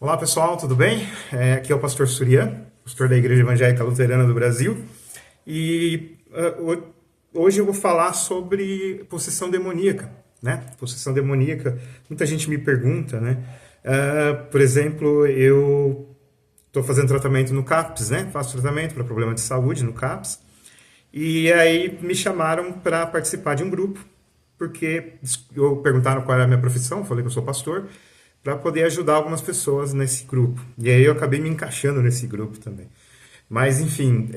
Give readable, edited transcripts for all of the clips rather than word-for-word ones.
Olá pessoal, tudo bem? Aqui é o pastor Surian, pastor da Igreja Evangélica Luterana do Brasil. E hoje eu vou falar sobre possessão demoníaca, né? Possessão demoníaca, muita gente me pergunta, né? Por exemplo, eu estou fazendo tratamento no CAPS, né? Faço tratamento para problema de saúde no CAPS. E aí me chamaram para participar de um grupo, porque perguntaram qual era a minha profissão, eu falei que eu sou pastor, para poder ajudar algumas pessoas nesse grupo. E aí eu acabei me encaixando nesse grupo também. Mas, enfim,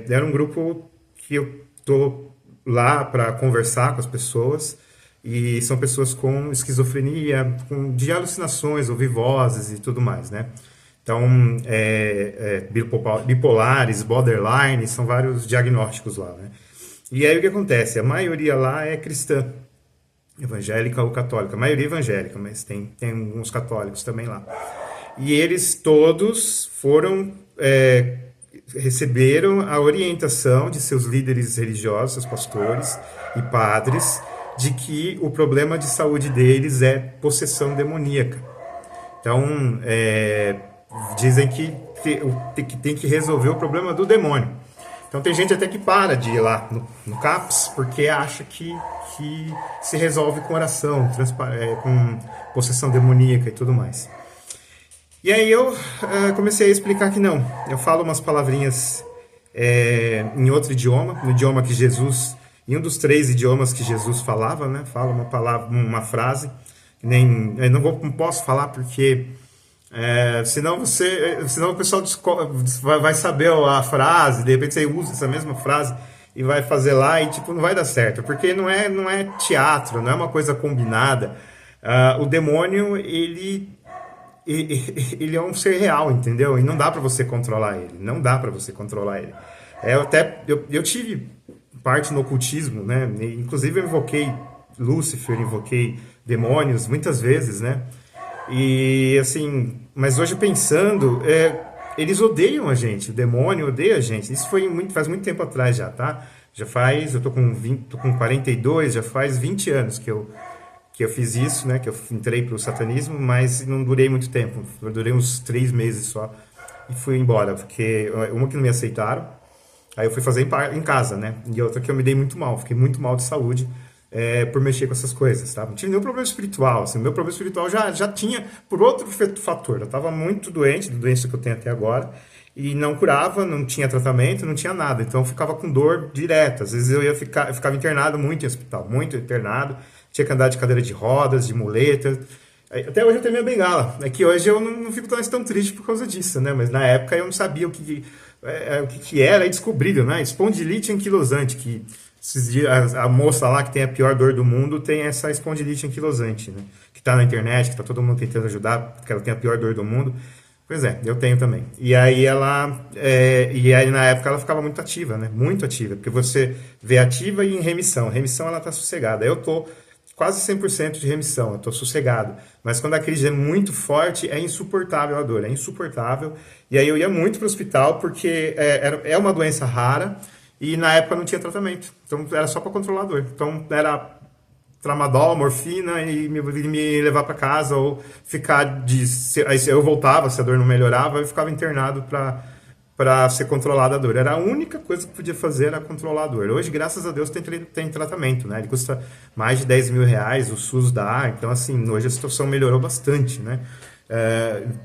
era um grupo que eu tô lá para conversar com as pessoas, e são pessoas com esquizofrenia, de alucinações, ouvir vozes e tudo mais, né? Então, bipolares, borderline, são vários diagnósticos lá, né? E aí o que acontece? A maioria lá é cristã, evangélica ou católica, a maioria evangélica, mas tem alguns católicos também lá. E eles todos receberam a orientação de seus líderes religiosos, seus pastores e padres, de que o problema de saúde deles é possessão demoníaca. Então, dizem que tem que resolver o problema do demônio. Então tem gente até que para de ir lá no CAPS porque acha que se resolve com oração, com possessão demoníaca e tudo mais. E aí eu comecei a explicar que não. Eu falo umas palavrinhas em outro idioma, no idioma que Jesus, em um dos 3 idiomas que Jesus falava, né? Fala uma palavra, uma frase, eu não posso falar porque senão o pessoal vai saber a frase, de repente você usa essa mesma frase e vai fazer lá e tipo não vai dar certo, porque não é teatro, não é uma coisa combinada. O demônio ele é um ser real, entendeu? E não dá para você controlar ele, não dá para você controlar ele. Eu tive parte no ocultismo, né? Inclusive eu invoquei Lúcifer, invoquei demônios muitas vezes, né? E assim, mas hoje pensando, eles odeiam a gente, o demônio odeia a gente. Isso faz muito tempo atrás já, tá? Eu tô com 42, já faz 20 anos que eu fiz isso, né? Que eu entrei pro satanismo, mas não durei muito tempo. Eu durei uns 3 meses só e fui embora, porque uma que não me aceitaram, aí eu fui fazer em casa, né? E outra que eu me dei muito mal, fiquei muito mal de saúde. Por mexer com essas coisas, tá? Não tive nenhum problema espiritual, assim, meu problema espiritual já tinha por outro fator, eu estava muito doente, da doença que eu tenho até agora, e não curava, não tinha tratamento, não tinha nada, então eu ficava com dor direto, às vezes eu ficava internado muito em hospital, muito internado, tinha que andar de cadeira de rodas, de muleta, até hoje eu tenho minha bengala, é que hoje eu não fico tão triste por causa disso, né? Mas na época eu não sabia o que era, e descobriram, né? Espondilite anquilosante, que esses dias, a moça lá que tem a pior dor do mundo tem essa espondilite anquilosante, né? Que tá na internet, que tá todo mundo tentando ajudar, porque ela tem a pior dor do mundo. Pois é, eu tenho também. E aí na época ela ficava muito ativa, né? Muito ativa, porque você vê ativa e em remissão. Remissão ela tá sossegada. Eu tô quase 100% de remissão, eu tô sossegado. Mas quando a crise é muito forte, é insuportável a dor, é insuportável. E aí eu ia muito pro hospital porque é uma doença rara. E na época não tinha tratamento, então era só para controlar a dor. Então era tramadol, morfina e me levar para casa ou ficar aí eu voltava, se a dor não melhorava, eu ficava internado para ser controlada a dor. Era a única coisa que podia fazer era controlar a dor. Hoje, graças a Deus, tem tratamento, né? Ele custa mais de 10 mil reais, o SUS dá, então assim, hoje a situação melhorou bastante, né?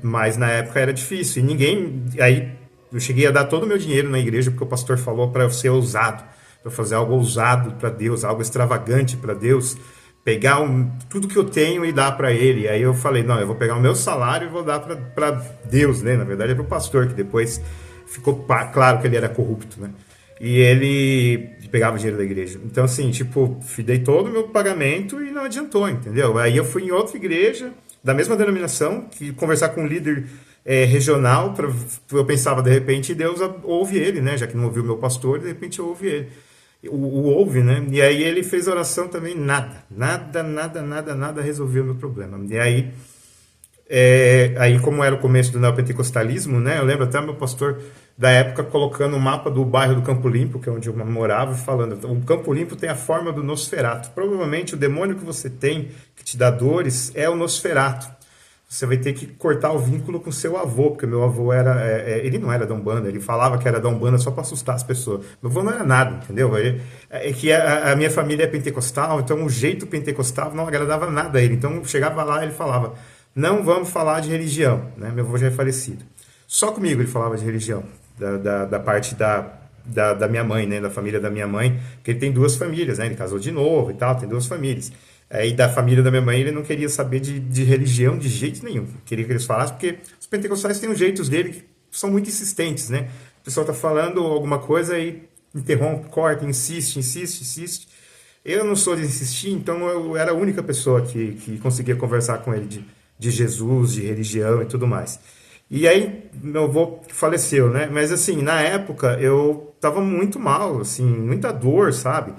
Mas na época era difícil e aí eu cheguei a dar todo o meu dinheiro na igreja porque o pastor falou para eu ser ousado, para fazer algo ousado para Deus, algo extravagante para Deus, pegar tudo que eu tenho e dar para ele. E aí eu falei, não, eu vou pegar o meu salário e vou dar para Deus, né? Na verdade é para o pastor, que depois ficou claro que ele era corrupto, né? E ele pegava o dinheiro da igreja. Então assim, tipo, dei todo o meu pagamento e não adiantou, entendeu? Aí eu fui em outra igreja, da mesma denominação, que conversar com um líder regional, eu pensava, de repente, Deus ouve ele, né? Já que não ouviu o meu pastor, de repente ouve ele. Ouve, né? E aí ele fez oração também, nada resolveu o meu problema. E aí como era o começo do neopentecostalismo, né? Eu lembro até meu pastor da época colocando o mapa do bairro do Campo Limpo, que é onde eu morava, e falando, o Campo Limpo tem a forma do Nosferatu. Provavelmente o demônio que você tem, que te dá dores, é o Nosferatu. você vai ter que cortar o vínculo com seu avô, porque meu avô ele não era da Umbanda, ele falava que era da Umbanda só para assustar as pessoas. Meu avô não era nada, entendeu? É que a minha família é pentecostal, então o jeito pentecostal não agradava nada a ele. Então chegava lá e ele falava, não vamos falar de religião, né? Meu avô já é falecido. Só comigo ele falava de religião, da parte da minha mãe, né? Da família da minha mãe, porque ele tem duas famílias, né? Ele casou de novo e tal, tem duas famílias. E da família da minha mãe, ele não queria saber de religião de jeito nenhum. Queria que eles falassem, porque os pentecostais têm os jeitos dele que são muito insistentes, né? O pessoal tá falando alguma coisa e interrompe, corta, insiste, insiste, insiste. Eu não sou de insistir, então eu era a única pessoa que conseguia conversar com ele de Jesus, de religião e tudo mais. E aí, meu avô faleceu, né? Mas assim, na época, eu tava muito mal, assim, muita dor, sabe?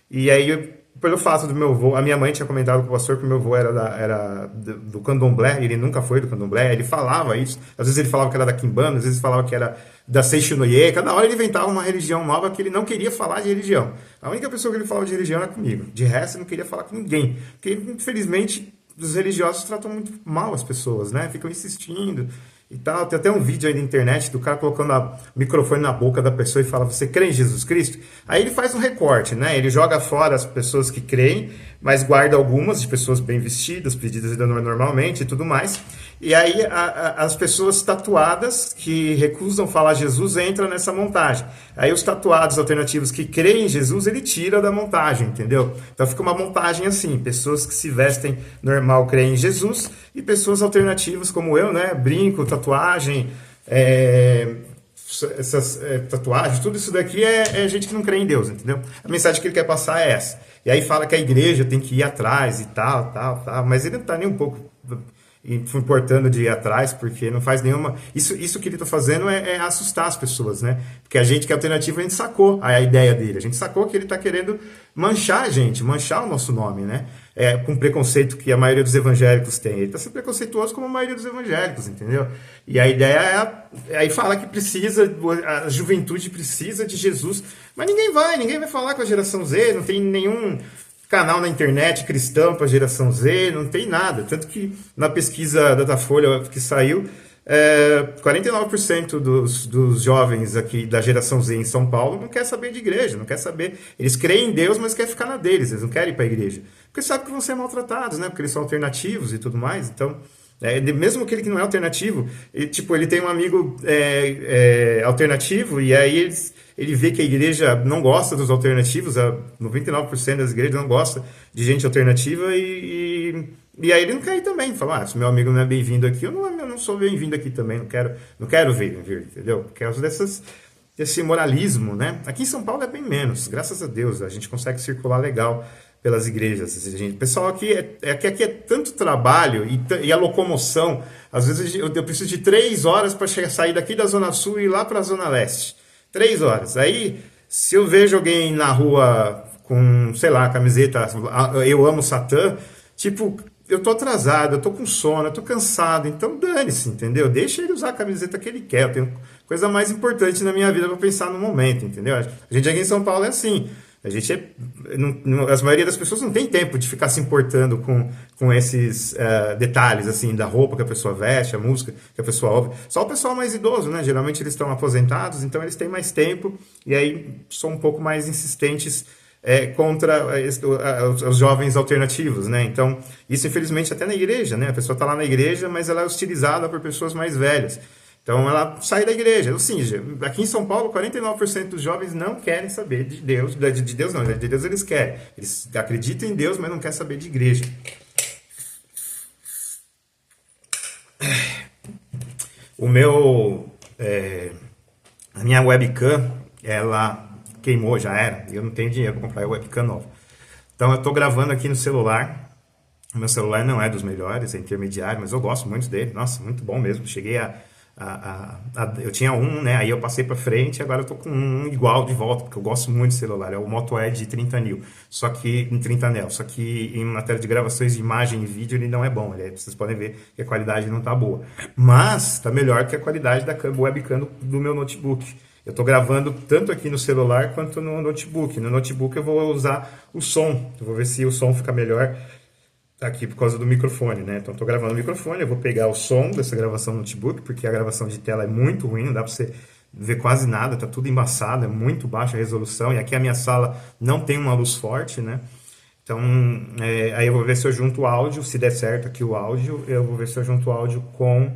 E aí, pelo fato do meu avô, a minha mãe tinha comentado com o pastor que meu avô era do candomblé, ele nunca foi do candomblé, ele falava isso, às vezes ele falava que era da Quimbanda, às vezes falava que era da Seixinoye, cada hora ele inventava uma religião nova que ele não queria falar de religião. A única pessoa que ele falava de religião era comigo, de resto ele não queria falar com ninguém, porque infelizmente os religiosos tratam muito mal as pessoas, né? Ficam insistindo e tal. Tem até um vídeo aí na internet do cara colocando o microfone na boca da pessoa e fala, você crê em Jesus Cristo? Aí ele faz um recorte, né? Ele joga fora as pessoas que creem, mas guarda algumas de pessoas bem vestidas, pedidas normalmente e tudo mais. E aí as pessoas tatuadas que recusam falar Jesus entram nessa montagem. Aí os tatuados alternativos que creem em Jesus, ele tira da montagem, entendeu? Então fica uma montagem assim, pessoas que se vestem normal creem em Jesus e pessoas alternativas como eu, né? Brinco, tatuagem, essas tatuagens, tudo isso daqui é gente que não crê em Deus, entendeu? A mensagem que ele quer passar é essa. E aí fala que a igreja tem que ir atrás e tal, mas ele não tá nem um pouco importando de ir atrás, porque não faz nenhuma... Isso que ele está fazendo é assustar as pessoas, né? Porque a gente que é alternativo, a gente sacou a ideia dele. A gente sacou que ele está querendo manchar a gente, manchar o nosso nome, né? Com preconceito que a maioria dos evangélicos tem. Ele está sendo preconceituoso como a maioria dos evangélicos, entendeu? E a ideia aí fala que a juventude precisa de Jesus, mas ninguém vai falar com a geração Z, não tem nenhum canal na internet cristão para a geração Z, não tem nada. Tanto que na pesquisa da Datafolha que saiu, 49% dos jovens aqui da geração Z em São Paulo não quer saber de igreja, não quer saber. Eles creem em Deus, mas querem ficar na deles, eles não querem ir para a igreja. Porque sabem que vão ser maltratados, né? Porque eles são alternativos e tudo mais. Então, mesmo aquele que não é alternativo, ele tem um amigo alternativo e aí ele vê que a igreja não gosta dos alternativos, 99% das igrejas não gosta de gente alternativa e aí ele não quer ir também. Fala, se meu amigo não é bem-vindo aqui, eu não sou bem-vindo aqui também, não quero vir, entendeu? Por causa desse moralismo, né? Aqui em São Paulo é bem menos, graças a Deus, a gente consegue circular legal pelas igrejas. O pessoal aqui aqui é tanto trabalho e a locomoção, às vezes eu preciso de 3 horas para sair daqui da Zona Sul e ir lá para a Zona Leste. 3 horas. Aí, se eu vejo alguém na rua com, sei lá, camiseta, eu amo Satã, tipo, eu tô atrasado, eu tô com sono, eu tô cansado, então dane-se, entendeu? Deixa ele usar a camiseta que ele quer, eu tenho coisa mais importante na minha vida para pensar no momento, entendeu? A gente aqui em São Paulo é assim, a gente a maioria das pessoas não tem tempo de ficar se importando com esses detalhes, assim, da roupa que a pessoa veste, a música que a pessoa ouve. Só o pessoal mais idoso, né? Geralmente eles estão aposentados, então eles têm mais tempo e aí são um pouco mais insistentes contra os jovens alternativos, né? Então, isso infelizmente até na igreja, né? A pessoa está lá na igreja, mas ela é hostilizada por pessoas mais velhas. Então ela sai da igreja. Ou seja, aqui em São Paulo, 49% dos jovens não querem saber de Deus. De Deus não, de Deus eles querem. Eles acreditam em Deus, mas não querem saber de igreja. A minha webcam, ela queimou, já era. E eu não tenho dinheiro para comprar a webcam nova. Então eu estou gravando aqui no celular. O meu celular não é dos melhores, é intermediário, mas eu gosto muito dele. Nossa, muito bom mesmo. Cheguei eu tinha um, né? Aí eu passei para frente e agora eu tô com um igual de volta, porque eu gosto muito de celular. É o Moto Edge 30 Neo, só que em 30 anel. Só que em matéria de gravações de imagem e vídeo ele não é bom. Vocês podem ver que a qualidade não tá boa. Mas tá melhor que a qualidade da webcam do meu notebook. Eu tô gravando tanto aqui no celular quanto no notebook. No notebook eu vou usar o som. Eu vou ver se o som fica melhor aqui por causa do microfone, né? Então, estou gravando o microfone, eu vou pegar o som dessa gravação no notebook, porque a gravação de tela é muito ruim, não dá para você ver quase nada, tá tudo embaçado, é muito baixa a resolução, e aqui a minha sala não tem uma luz forte, né? Então, aí eu vou ver se eu junto o áudio, se der certo aqui o áudio, eu vou ver se eu junto o áudio com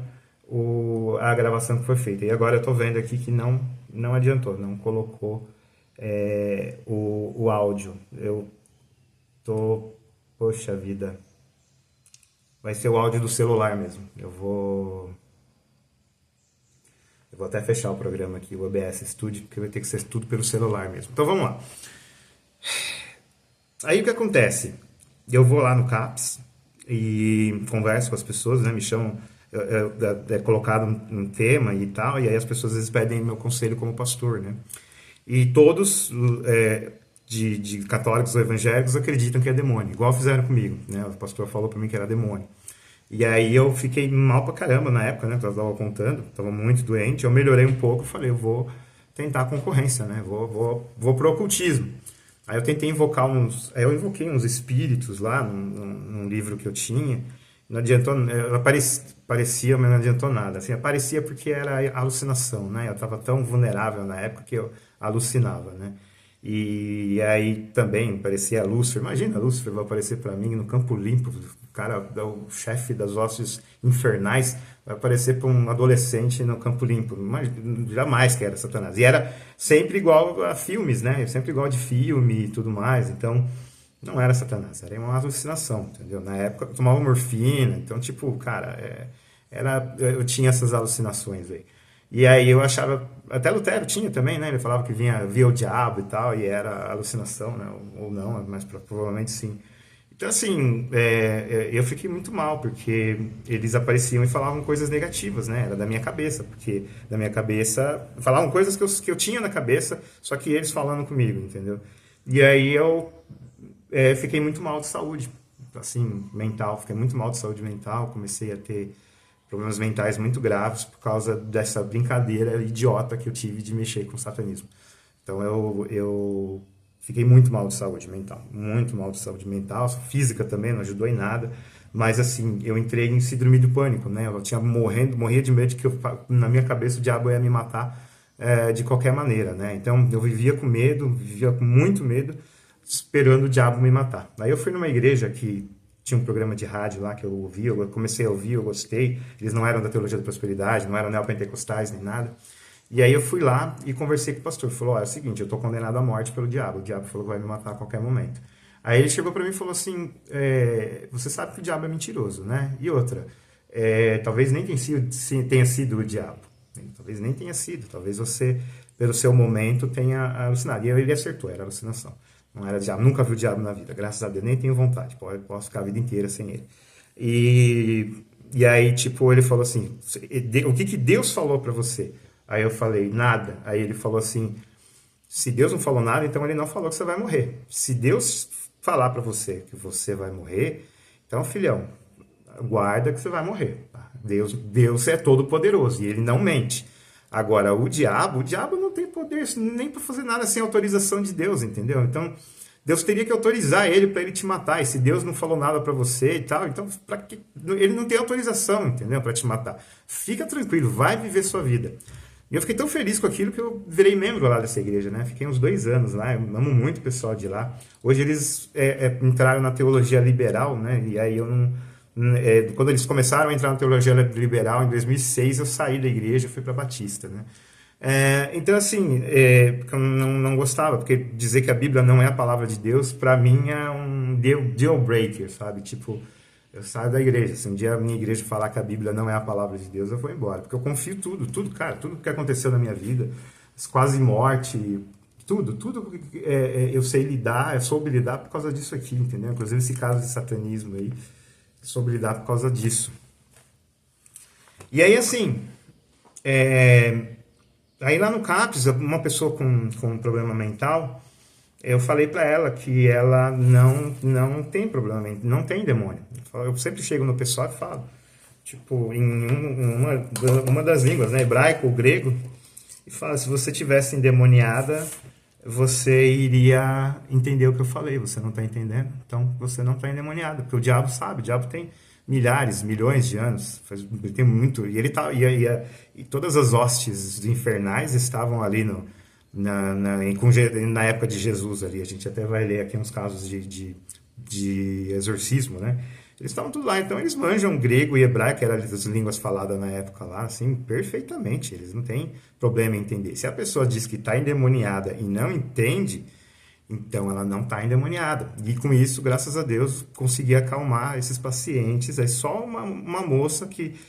a gravação que foi feita. E agora eu tô vendo aqui que não adiantou, não colocou o áudio. Poxa vida. Vai ser o áudio do celular mesmo. Eu vou até fechar o programa aqui, o OBS Studio, porque vai ter que ser tudo pelo celular mesmo. Então vamos lá. Aí o que acontece? Eu vou lá no CAPS e converso com as pessoas, né? Me chamam, é colocado um tema e tal, e aí as pessoas às vezes pedem meu conselho como pastor, né? E todos de católicos ou evangélicos acreditam que é demônio, igual fizeram comigo, né? O pastor falou pra mim que era demônio. E aí eu fiquei mal pra caramba na época, né? Que eu tava contando, tava muito doente, eu melhorei um pouco, falei, eu vou tentar a concorrência, né? Vou pro ocultismo. Aí eu tentei invocar eu invoquei uns espíritos lá num livro que eu tinha. Não adiantou, parecia, mas não adiantou nada. Assim, aparecia porque era alucinação, né? Eu estava tão vulnerável na época que eu alucinava, né? E aí também parecia Lúcifer. Imagina, Lúcifer vai aparecer para mim no Campo Limpo, o cara, o chefe das hostes infernais, vai aparecer para um adolescente no Campo Limpo. Jamais que era Satanás. E era sempre igual a filmes, né? Sempre igual de filme e tudo mais. Então, não era Satanás, era uma alucinação, entendeu? Na época eu tomava morfina, então, tipo, cara, eu tinha essas alucinações aí. E aí eu achava, até Lutero tinha também, né? Ele falava que via o diabo e tal, e era alucinação, né? Ou não, mas provavelmente sim. Então, assim, eu fiquei muito mal, porque eles apareciam e falavam coisas negativas, né? Era da minha cabeça, porque da minha cabeça... Falavam coisas que eu tinha na cabeça, só que eles falando comigo, entendeu? E aí eu fiquei muito mal de saúde, assim, mental. Fiquei muito mal de saúde mental, comecei a ter problemas mentais muito graves por causa dessa brincadeira idiota que eu tive de mexer com o satanismo. Então eu fiquei muito mal de saúde mental, muito mal de saúde mental, física também, não ajudou em nada, mas assim, eu entrei em síndrome do pânico, né? Eu tinha morria de medo de que na minha cabeça o diabo ia me matar de qualquer maneira, né? Então eu vivia com medo, vivia com muito medo, esperando o diabo me matar. Aí eu fui numa igreja que tinha um programa de rádio lá que eu ouvi, eu comecei a ouvir, eu gostei. Eles não eram da teologia da prosperidade, não eram neopentecostais nem nada. E aí eu fui lá e conversei com o pastor. Ele falou, é o seguinte, eu estou condenado à morte pelo diabo. O diabo falou que vai me matar a qualquer momento. Aí ele chegou para mim e falou assim, você sabe que o diabo é mentiroso, né? E outra, talvez nem tenha sido o diabo. Talvez nem tenha sido. Talvez você, pelo seu momento, tenha alucinado. E ele acertou, era alucinação. Não era diabo, nunca vi o diabo na vida, graças a Deus, nem tenho vontade, posso ficar a vida inteira sem ele. E aí, tipo, ele falou assim, o que Deus falou pra você? Aí eu falei, nada. Aí ele falou assim, se Deus não falou nada, então ele não falou que você vai morrer. Se Deus falar pra você que você vai morrer, então, filhão, guarda que você vai morrer. Tá? Deus é todo poderoso e ele não mente. Agora, o diabo não tem poder nem para fazer nada sem autorização de Deus, entendeu? Então, Deus teria que autorizar ele para ele te matar. E se Deus não falou nada para você e tal, então ele não tem autorização, entendeu? Para te matar. Fica tranquilo, vai viver sua vida. E eu fiquei tão feliz com aquilo que eu virei membro lá dessa igreja, né? Fiquei uns 2 anos lá, eu amo muito o pessoal de lá. Hoje eles entraram na teologia liberal, né? E aí eu não... quando eles começaram a entrar na teologia liberal, em 2006, eu saí da igreja e fui para Batista, né? Então, assim, eu não gostava, porque dizer que a Bíblia não é a palavra de Deus, para mim é um deal breaker, sabe? Tipo, eu saio da igreja. Se um dia a minha igreja falar que a Bíblia não é a palavra de Deus, eu vou embora, porque eu confio tudo, cara, tudo que aconteceu na minha vida, quase morte, tudo eu sei lidar, eu soube lidar por causa disso aqui, entendeu? Inclusive esse caso de satanismo aí, soube lidar por causa disso. E aí, assim, aí lá no CAPS, uma pessoa com um problema mental, eu falei pra ela que ela não tem problema, não tem demônio. Eu sempre chego no pessoal e falo, tipo, em uma das línguas, né, hebraico ou grego, e falo, se você tivesse endemoniada, você iria entender o que eu falei. Você não está entendendo, então você não está endemoniado, porque o diabo sabe, o diabo tem milhares, milhões de anos, ele tem muito, e ele tá, e todas as hostes infernais estavam ali na época de Jesus ali. A gente até vai ler aqui uns casos de exorcismo, né? Eles estavam tudo lá, então eles manjam grego e hebraico, que eram as línguas faladas na época lá, assim, perfeitamente. Eles não têm problema em entender. Se a pessoa diz que está endemoniada e não entende, então ela não está endemoniada. E com isso, graças a Deus, consegui acalmar esses pacientes. É só uma moça que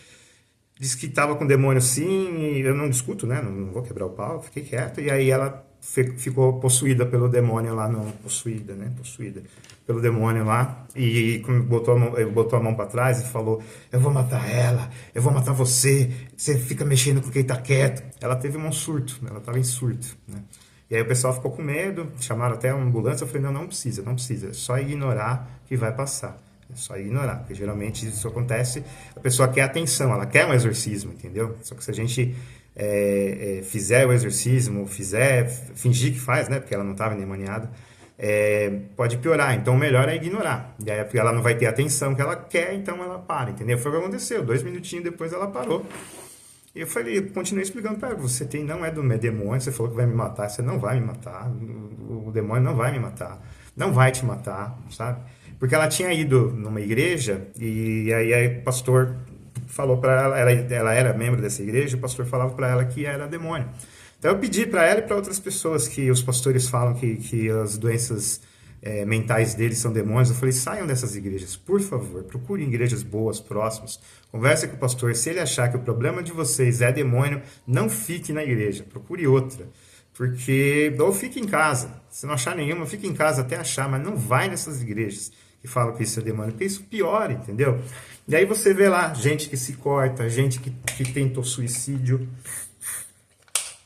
disse que estava com demônio sim, e eu não discuto, né? Não vou quebrar o pau, fiquei quieto. E aí ela ficou possuída pelo demônio lá, não, possuída, né? Possuída pelo demônio lá, e botou a mão para trás e falou: eu vou matar ela, eu vou matar você, você fica mexendo com quem tá quieto. Ela teve um surto, ela estava em surto, né? E aí o pessoal ficou com medo, chamaram até uma ambulância. Eu falei: não precisa, é só ignorar que vai passar. É só ignorar, porque geralmente isso acontece, a pessoa quer atenção, ela quer um exorcismo, entendeu? Só que se a gente fizer o exorcismo, fingir que faz, né? Porque ela não estava endemoniada, pode piorar. Então o melhor é ignorar. E aí ela não vai ter a atenção que ela quer, então ela para, entendeu? Foi o que aconteceu. 2 minutinhos depois ela parou. E eu falei, continuei explicando para ela: você não é do demônio, você falou que vai me matar, você não vai me matar, o demônio não vai me matar, não vai te matar, sabe? Porque ela tinha ido numa igreja e aí o pastor falou para ela, ela era membro dessa igreja, o pastor falava para ela que era demônio. Então eu pedi para ela e para outras pessoas que os pastores falam que as doenças mentais deles são demônios. Eu falei: saiam dessas igrejas, por favor, procurem igrejas boas, próximas, converse com o pastor. Se ele achar que o problema de vocês é demônio, não fique na igreja, procure outra. Porque, ou fique em casa, se não achar nenhuma, fique em casa até achar, mas não vai nessas igrejas que falam que isso é demônio, porque isso piora, entendeu? E aí você vê lá gente que se corta, gente que tentou suicídio,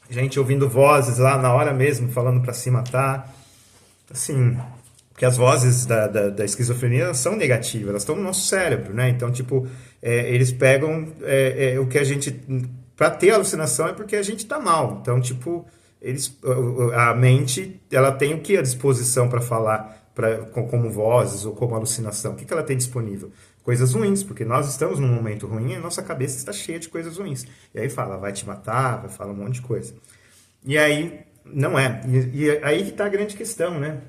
gente ouvindo vozes lá na hora mesmo, falando para se matar. Assim, porque as vozes da esquizofrenia são negativas, elas estão no nosso cérebro, né? Então, tipo, eles pegam o que a gente... Para ter alucinação é porque a gente tá mal. Então, tipo, a mente, ela tem o que à disposição para falar, como vozes ou como alucinação? O que ela tem disponível? Coisas ruins, porque nós estamos num momento ruim e a nossa cabeça está cheia de coisas ruins. E aí fala: vai te matar, vai falar um monte de coisa. E aí, não é. E aí que está a grande questão, né?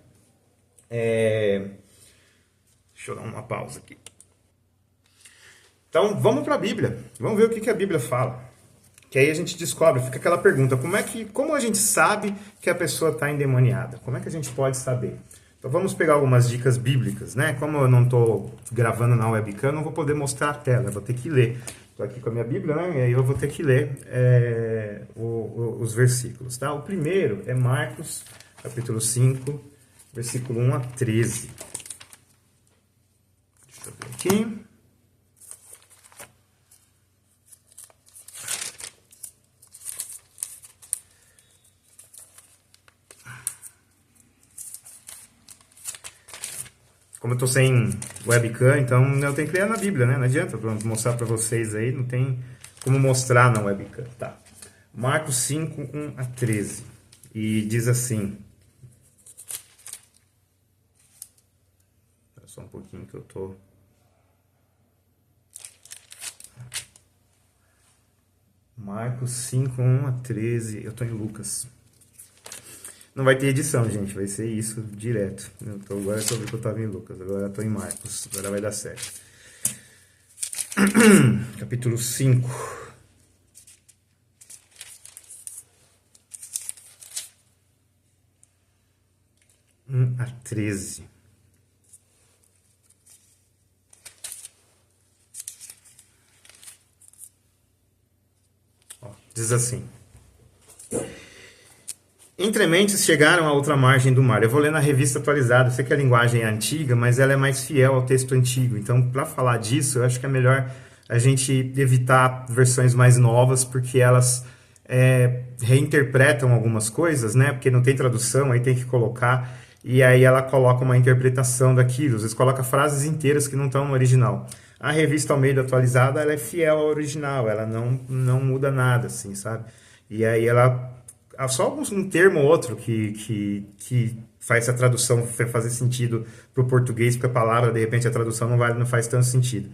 Deixa eu dar uma pausa aqui. Então, vamos para a Bíblia. Vamos ver o que a Bíblia fala. Que aí a gente descobre, fica aquela pergunta: como a gente sabe que a pessoa está endemoniada? Como é que a gente pode saber? Então vamos pegar algumas dicas bíblicas, né? Como eu não estou gravando na webcam, não vou poder mostrar a tela, eu vou ter que ler. Estou aqui com a minha Bíblia, né? E aí eu vou ter que ler os versículos, tá? O primeiro é Marcos, capítulo 5, versículo 1 a 13. Deixa eu ver aqui. Como eu estou sem webcam, então eu tenho que ler na Bíblia, né? Não adianta mostrar para vocês aí, não tem como mostrar na webcam. Tá. Marcos 5, 1 a 13. E diz assim... Só um pouquinho que eu tô... Marcos 5, 1 a 13. Eu tô em Lucas. Não vai ter edição, gente. Vai ser isso direto. Agora eu soube que eu tava em Lucas. Agora eu tô em Marcos. Agora vai dar certo. Capítulo 5. A 13. Diz assim: Entrementes chegaram à outra margem do mar. Eu vou ler na revista atualizada. Eu sei que a linguagem é antiga, mas ela é mais fiel ao texto antigo. Então, para falar disso, eu acho que é melhor a gente evitar versões mais novas, porque elas reinterpretam algumas coisas, né? Porque não tem tradução, aí tem que colocar. E aí ela coloca uma interpretação daquilo. Às vezes coloca frases inteiras que não estão no original. A revista Almeida atualizada, ela é fiel ao original. Ela não muda nada, assim, sabe? E aí ela há só um termo ou outro que faz a tradução fazer sentido para o português, porque a palavra, de repente, a tradução não faz tanto sentido.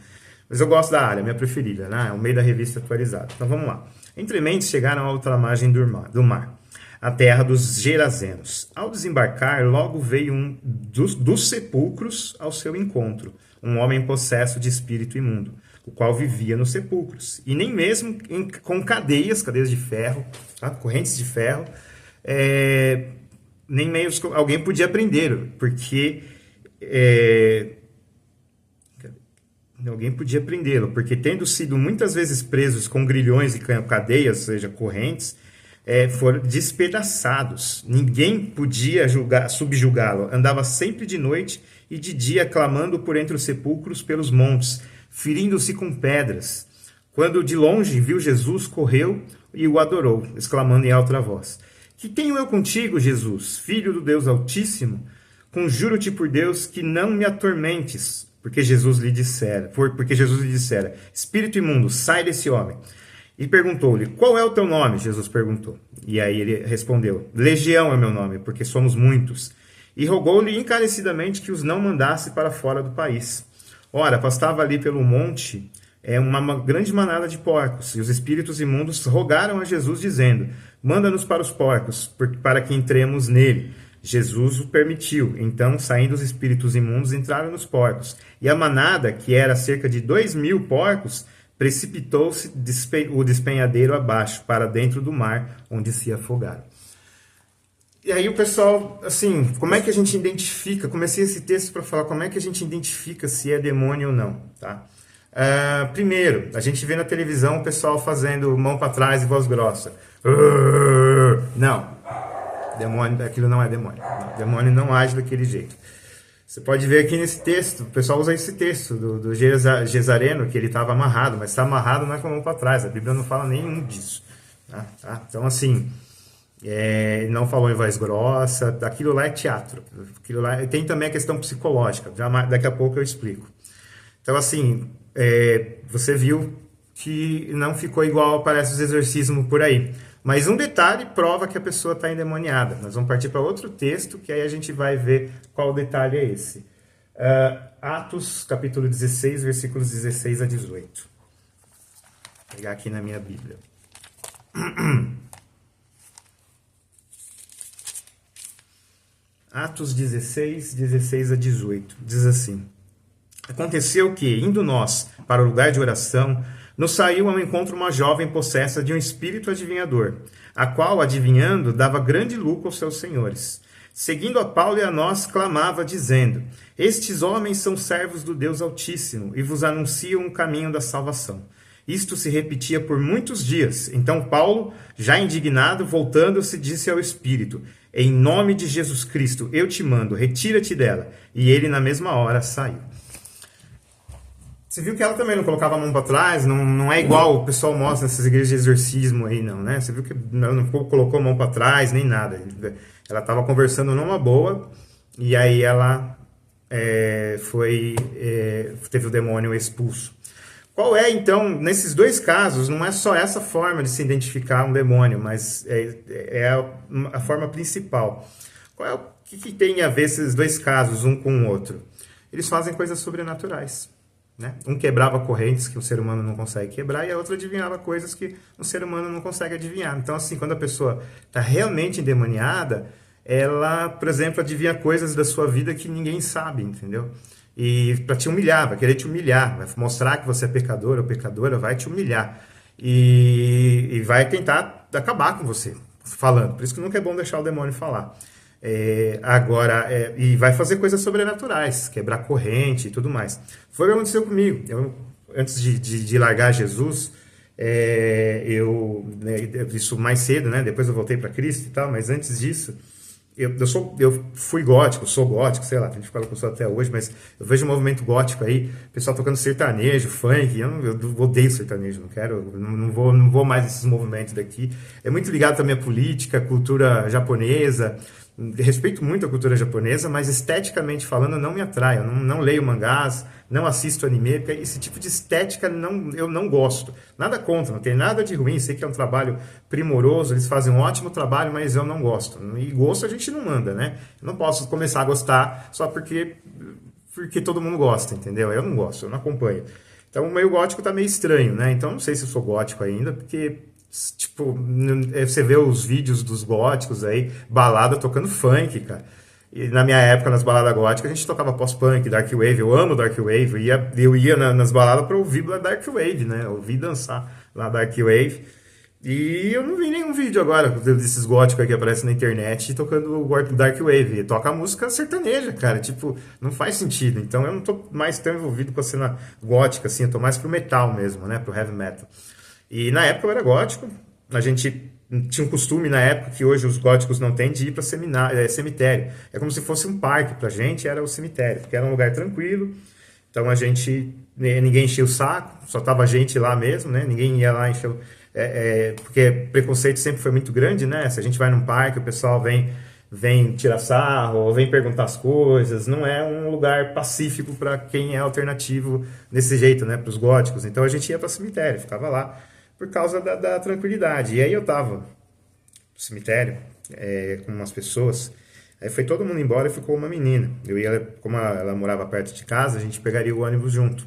Mas eu gosto da área, minha preferida, né? É o meio da revista atualizada. Então vamos lá. Entre mentes chegaram à outra margem do mar, a terra dos Gerazenos. Ao desembarcar, logo veio um dos sepulcros ao seu encontro, um homem possesso de espírito imundo, o qual vivia nos sepulcros, e nem mesmo com cadeias de ferro, tá? Correntes de ferro, nem mesmo alguém podia prendê-lo, porque tendo sido muitas vezes presos com grilhões e cadeias, ou seja, correntes, foram despedaçados. Ninguém podia subjugá-lo. Andava sempre de noite e de dia, clamando por entre os sepulcros pelos montes, ferindo-se com pedras. Quando de longe viu Jesus, correu e o adorou, exclamando em alta voz: Que tenho eu contigo, Jesus, filho do Deus Altíssimo? Conjuro-te por Deus que não me atormentes. Porque Jesus lhe dissera, Espírito imundo, sai desse homem. E perguntou-lhe: Qual é o teu nome? Jesus perguntou. E aí ele respondeu: Legião é meu nome, porque somos muitos. E rogou-lhe encarecidamente que os não mandasse para fora do país. Ora, pastava ali pelo monte uma grande manada de porcos, e os espíritos imundos rogaram a Jesus, dizendo: Manda-nos para os porcos, para que entremos nele. Jesus o permitiu. Então, saindo os espíritos imundos, entraram nos porcos. E a manada, que era cerca de 2.000 porcos, precipitou-se o despenhadeiro abaixo, para dentro do mar, onde se afogaram. E aí o pessoal, assim, como é que a gente identifica? Comecei esse texto para falar como é que a gente identifica se é demônio ou não, tá? Primeiro, a gente vê na televisão o pessoal fazendo mão para trás e voz grossa. Não, demônio, aquilo não é demônio. Não, demônio não age daquele jeito. Você pode ver aqui nesse texto, o pessoal usa esse texto do Gesareno, que ele estava amarrado, mas está amarrado não é com a mão para trás, a Bíblia não fala nenhum disso. Tá? Então, assim, não falou em voz grossa, aquilo lá é teatro. Aquilo lá, tem também a questão psicológica, daqui a pouco eu explico. Então, assim, você viu que não ficou igual aparece os exorcismos por aí. Mas um detalhe prova que a pessoa está endemoniada. Nós vamos partir para outro texto, que aí a gente vai ver qual detalhe é esse. Atos, capítulo 16, versículos 16 a 18. Vou pegar aqui na minha Bíblia. Atos 16, 16 a 18. Diz assim: Aconteceu que, indo nós para o lugar de oração, nos saiu ao encontro uma jovem possessa de um espírito adivinhador, a qual, adivinhando, dava grande lucro aos seus senhores. Seguindo a Paulo e a nós, clamava, dizendo: Estes homens são servos do Deus Altíssimo, e vos anunciam o caminho da salvação. Isto se repetia por muitos dias. Então Paulo, já indignado, voltando-se, disse ao espírito: Em nome de Jesus Cristo, eu te mando, retira-te dela. E ele, na mesma hora, saiu. Você viu que ela também não colocava a mão para trás, não é igual o pessoal mostra nessas igrejas de exorcismo aí, não, né? Você viu que ela não colocou a mão para trás, nem nada. Ela estava conversando numa boa, e aí ela teve o demônio expulso. Qual é, então, nesses dois casos, não é só essa forma de se identificar um demônio, mas é a forma principal. O que tem a ver esses dois casos, um com o outro? Eles fazem coisas sobrenaturais. Né? Um quebrava correntes que o ser humano não consegue quebrar, e a outra adivinhava coisas que o ser humano não consegue adivinhar. Então, assim, quando a pessoa está realmente endemoniada, ela, por exemplo, adivinha coisas da sua vida que ninguém sabe, entendeu? E para te humilhar, vai querer te humilhar, vai mostrar que você é pecador ou pecadora, vai te humilhar. E vai tentar acabar com você, falando. Por isso que nunca é bom deixar o demônio falar. E vai fazer coisas sobrenaturais, quebrar corrente e tudo mais. Foi o que aconteceu comigo. Antes de largar Jesus, isso mais cedo, né? Depois eu voltei para Cristo e tal, mas antes disso, eu fui gótico, sou gótico, sei lá, a gente fala que eu sou até hoje, mas eu vejo um movimento gótico aí, pessoal tocando sertanejo, funk, eu odeio sertanejo, não vou mais nesses movimentos daqui. É muito ligado também à política, à cultura japonesa, respeito muito a cultura japonesa, mas esteticamente falando não me atrai. Eu não leio mangás, não assisto anime, porque esse tipo de estética eu não gosto. Nada contra, não tem nada de ruim, sei que é um trabalho primoroso, eles fazem um ótimo trabalho, mas eu não gosto. E gosto a gente não manda, né? Eu não posso começar a gostar só porque todo mundo gosta, entendeu? Eu não gosto, eu não acompanho. Então o meio gótico tá meio estranho, né? Então não sei se eu sou gótico ainda, porque tipo, você vê os vídeos dos góticos aí, balada tocando funk, cara. E na minha época, nas baladas góticas, a gente tocava pós-punk, Dark Wave. Eu amo Dark Wave. Eu ia nas baladas pra ouvir Dark Wave, né? Ouvir dançar lá Dark Wave. E eu não vi nenhum vídeo agora desses góticos aí que aparecem na internet tocando o Dark Wave. Toca música sertaneja, cara. Tipo, não faz sentido. Então eu não tô mais tão envolvido com a cena gótica, assim. Eu tô mais pro metal mesmo, né? Pro heavy metal. E na época eu era gótico, a gente tinha um costume na época que hoje os góticos não têm de ir para cemitério. É como se fosse um parque pra gente, era o cemitério, porque era um lugar tranquilo. Então ninguém enchia o saco, só tava a gente lá mesmo, né? Ninguém ia lá encher, porque preconceito sempre foi muito grande, né? Se a gente vai num parque, o pessoal vem tirar sarro, ou vem perguntar as coisas. Não é um lugar pacífico para quem é alternativo desse jeito, né? Para os góticos. Então a gente ia para o cemitério, ficava lá por causa da tranquilidade. E aí eu tava no cemitério com umas pessoas. Aí foi todo mundo embora e ficou uma menina. Como ela morava perto de casa, a gente pegaria o ônibus junto.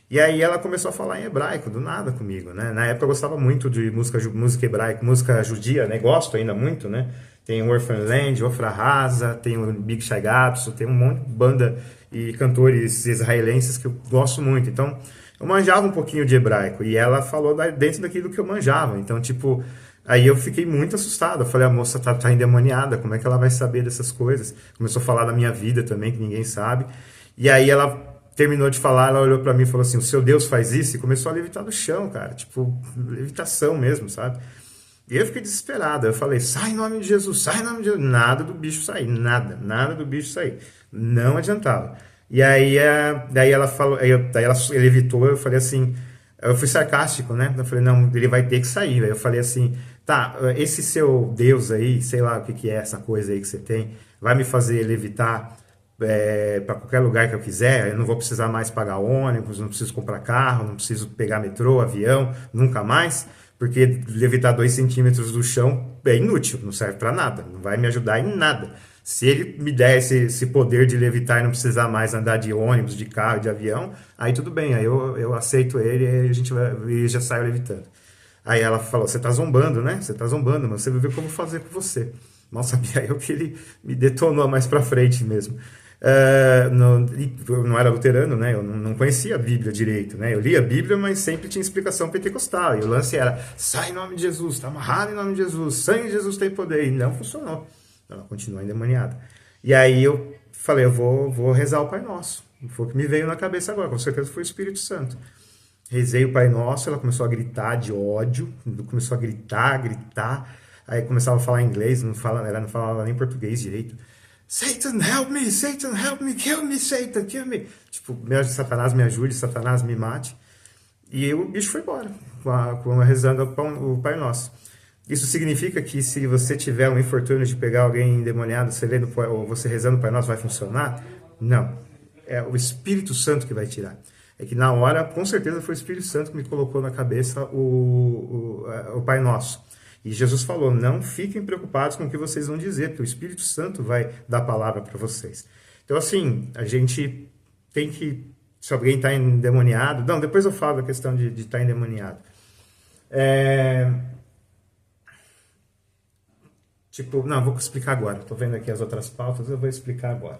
E aí ela começou a falar em hebraico, do nada comigo, né? Na época eu gostava muito de música hebraica, música judia, né? Gosto ainda muito, né? Tem o Orphan Land, Ofra Haza, tem o Big Shai Gatsu, tem um monte de banda e cantores israelenses que eu gosto muito. Então, eu manjava um pouquinho de hebraico e ela falou dentro daquilo que eu manjava. Então, tipo, aí eu fiquei muito assustado. Eu falei, a moça tá endemoniada, como é que ela vai saber dessas coisas? Começou a falar da minha vida também, que ninguém sabe. E aí ela terminou de falar, ela olhou pra mim e falou assim, o seu Deus faz isso? E começou a levitar do chão, cara. Tipo, levitação mesmo, sabe? E eu fiquei desesperado. Eu falei, sai em nome de Jesus, sai em nome de Jesus. Nada do bicho sair, nada do bicho sair. Não adiantava. E aí, daí ela falou, ele evitou, eu falei assim, eu fui sarcástico, né? Eu falei, não, ele vai ter que sair. Aí eu falei assim, tá, esse seu Deus aí, sei lá o que que é essa coisa aí que você tem, vai me fazer levitar para qualquer lugar que eu quiser, eu não vou precisar mais pagar ônibus, não preciso comprar carro, não preciso pegar metrô, avião, nunca mais, porque levitar 2 centímetros do chão é inútil, não serve para nada, não vai me ajudar em nada. Se ele me der esse poder de levitar e não precisar mais andar de ônibus, de carro, de avião, aí tudo bem, aí eu aceito ele e a gente já sai levitando. Aí ela falou, você tá zombando, né? Você tá zombando, mas você vai ver como fazer com você. Mal sabia eu que ele me detonou mais pra frente mesmo. Eu não era luterano, né? Eu não conhecia a Bíblia direito, né? Eu lia a Bíblia, mas sempre tinha explicação pentecostal. E o lance era, sai em nome de Jesus, tá amarrado em nome de Jesus, sangue de Jesus tem poder. E não funcionou. Ela continuou endemoniada. E aí eu falei, eu vou rezar o Pai Nosso. Foi o que me veio na cabeça agora, com certeza foi o Espírito Santo. Rezei o Pai Nosso, ela começou a gritar de ódio, começou a gritar. Aí começava a falar inglês, ela não falava nem português direito. Satan, help me, kill me, Satan, kill me. Tipo, Satanás me ajude, Satanás me mate. E o bicho foi embora, rezando o Pai Nosso. Isso significa que se você tiver um infortúnio de pegar alguém endemoniado, ou você rezando o Pai Nosso, vai funcionar? Não. É o Espírito Santo que vai tirar. É que na hora, com certeza, foi o Espírito Santo que me colocou na cabeça o Pai Nosso. E Jesus falou, não fiquem preocupados com o que vocês vão dizer, porque o Espírito Santo vai dar a palavra para vocês. Então, assim, a gente tem que, se alguém está endemoniado... Não, depois eu falo da questão de estar endemoniado. Não, vou explicar agora. Estou vendo aqui as outras pautas, eu vou explicar agora.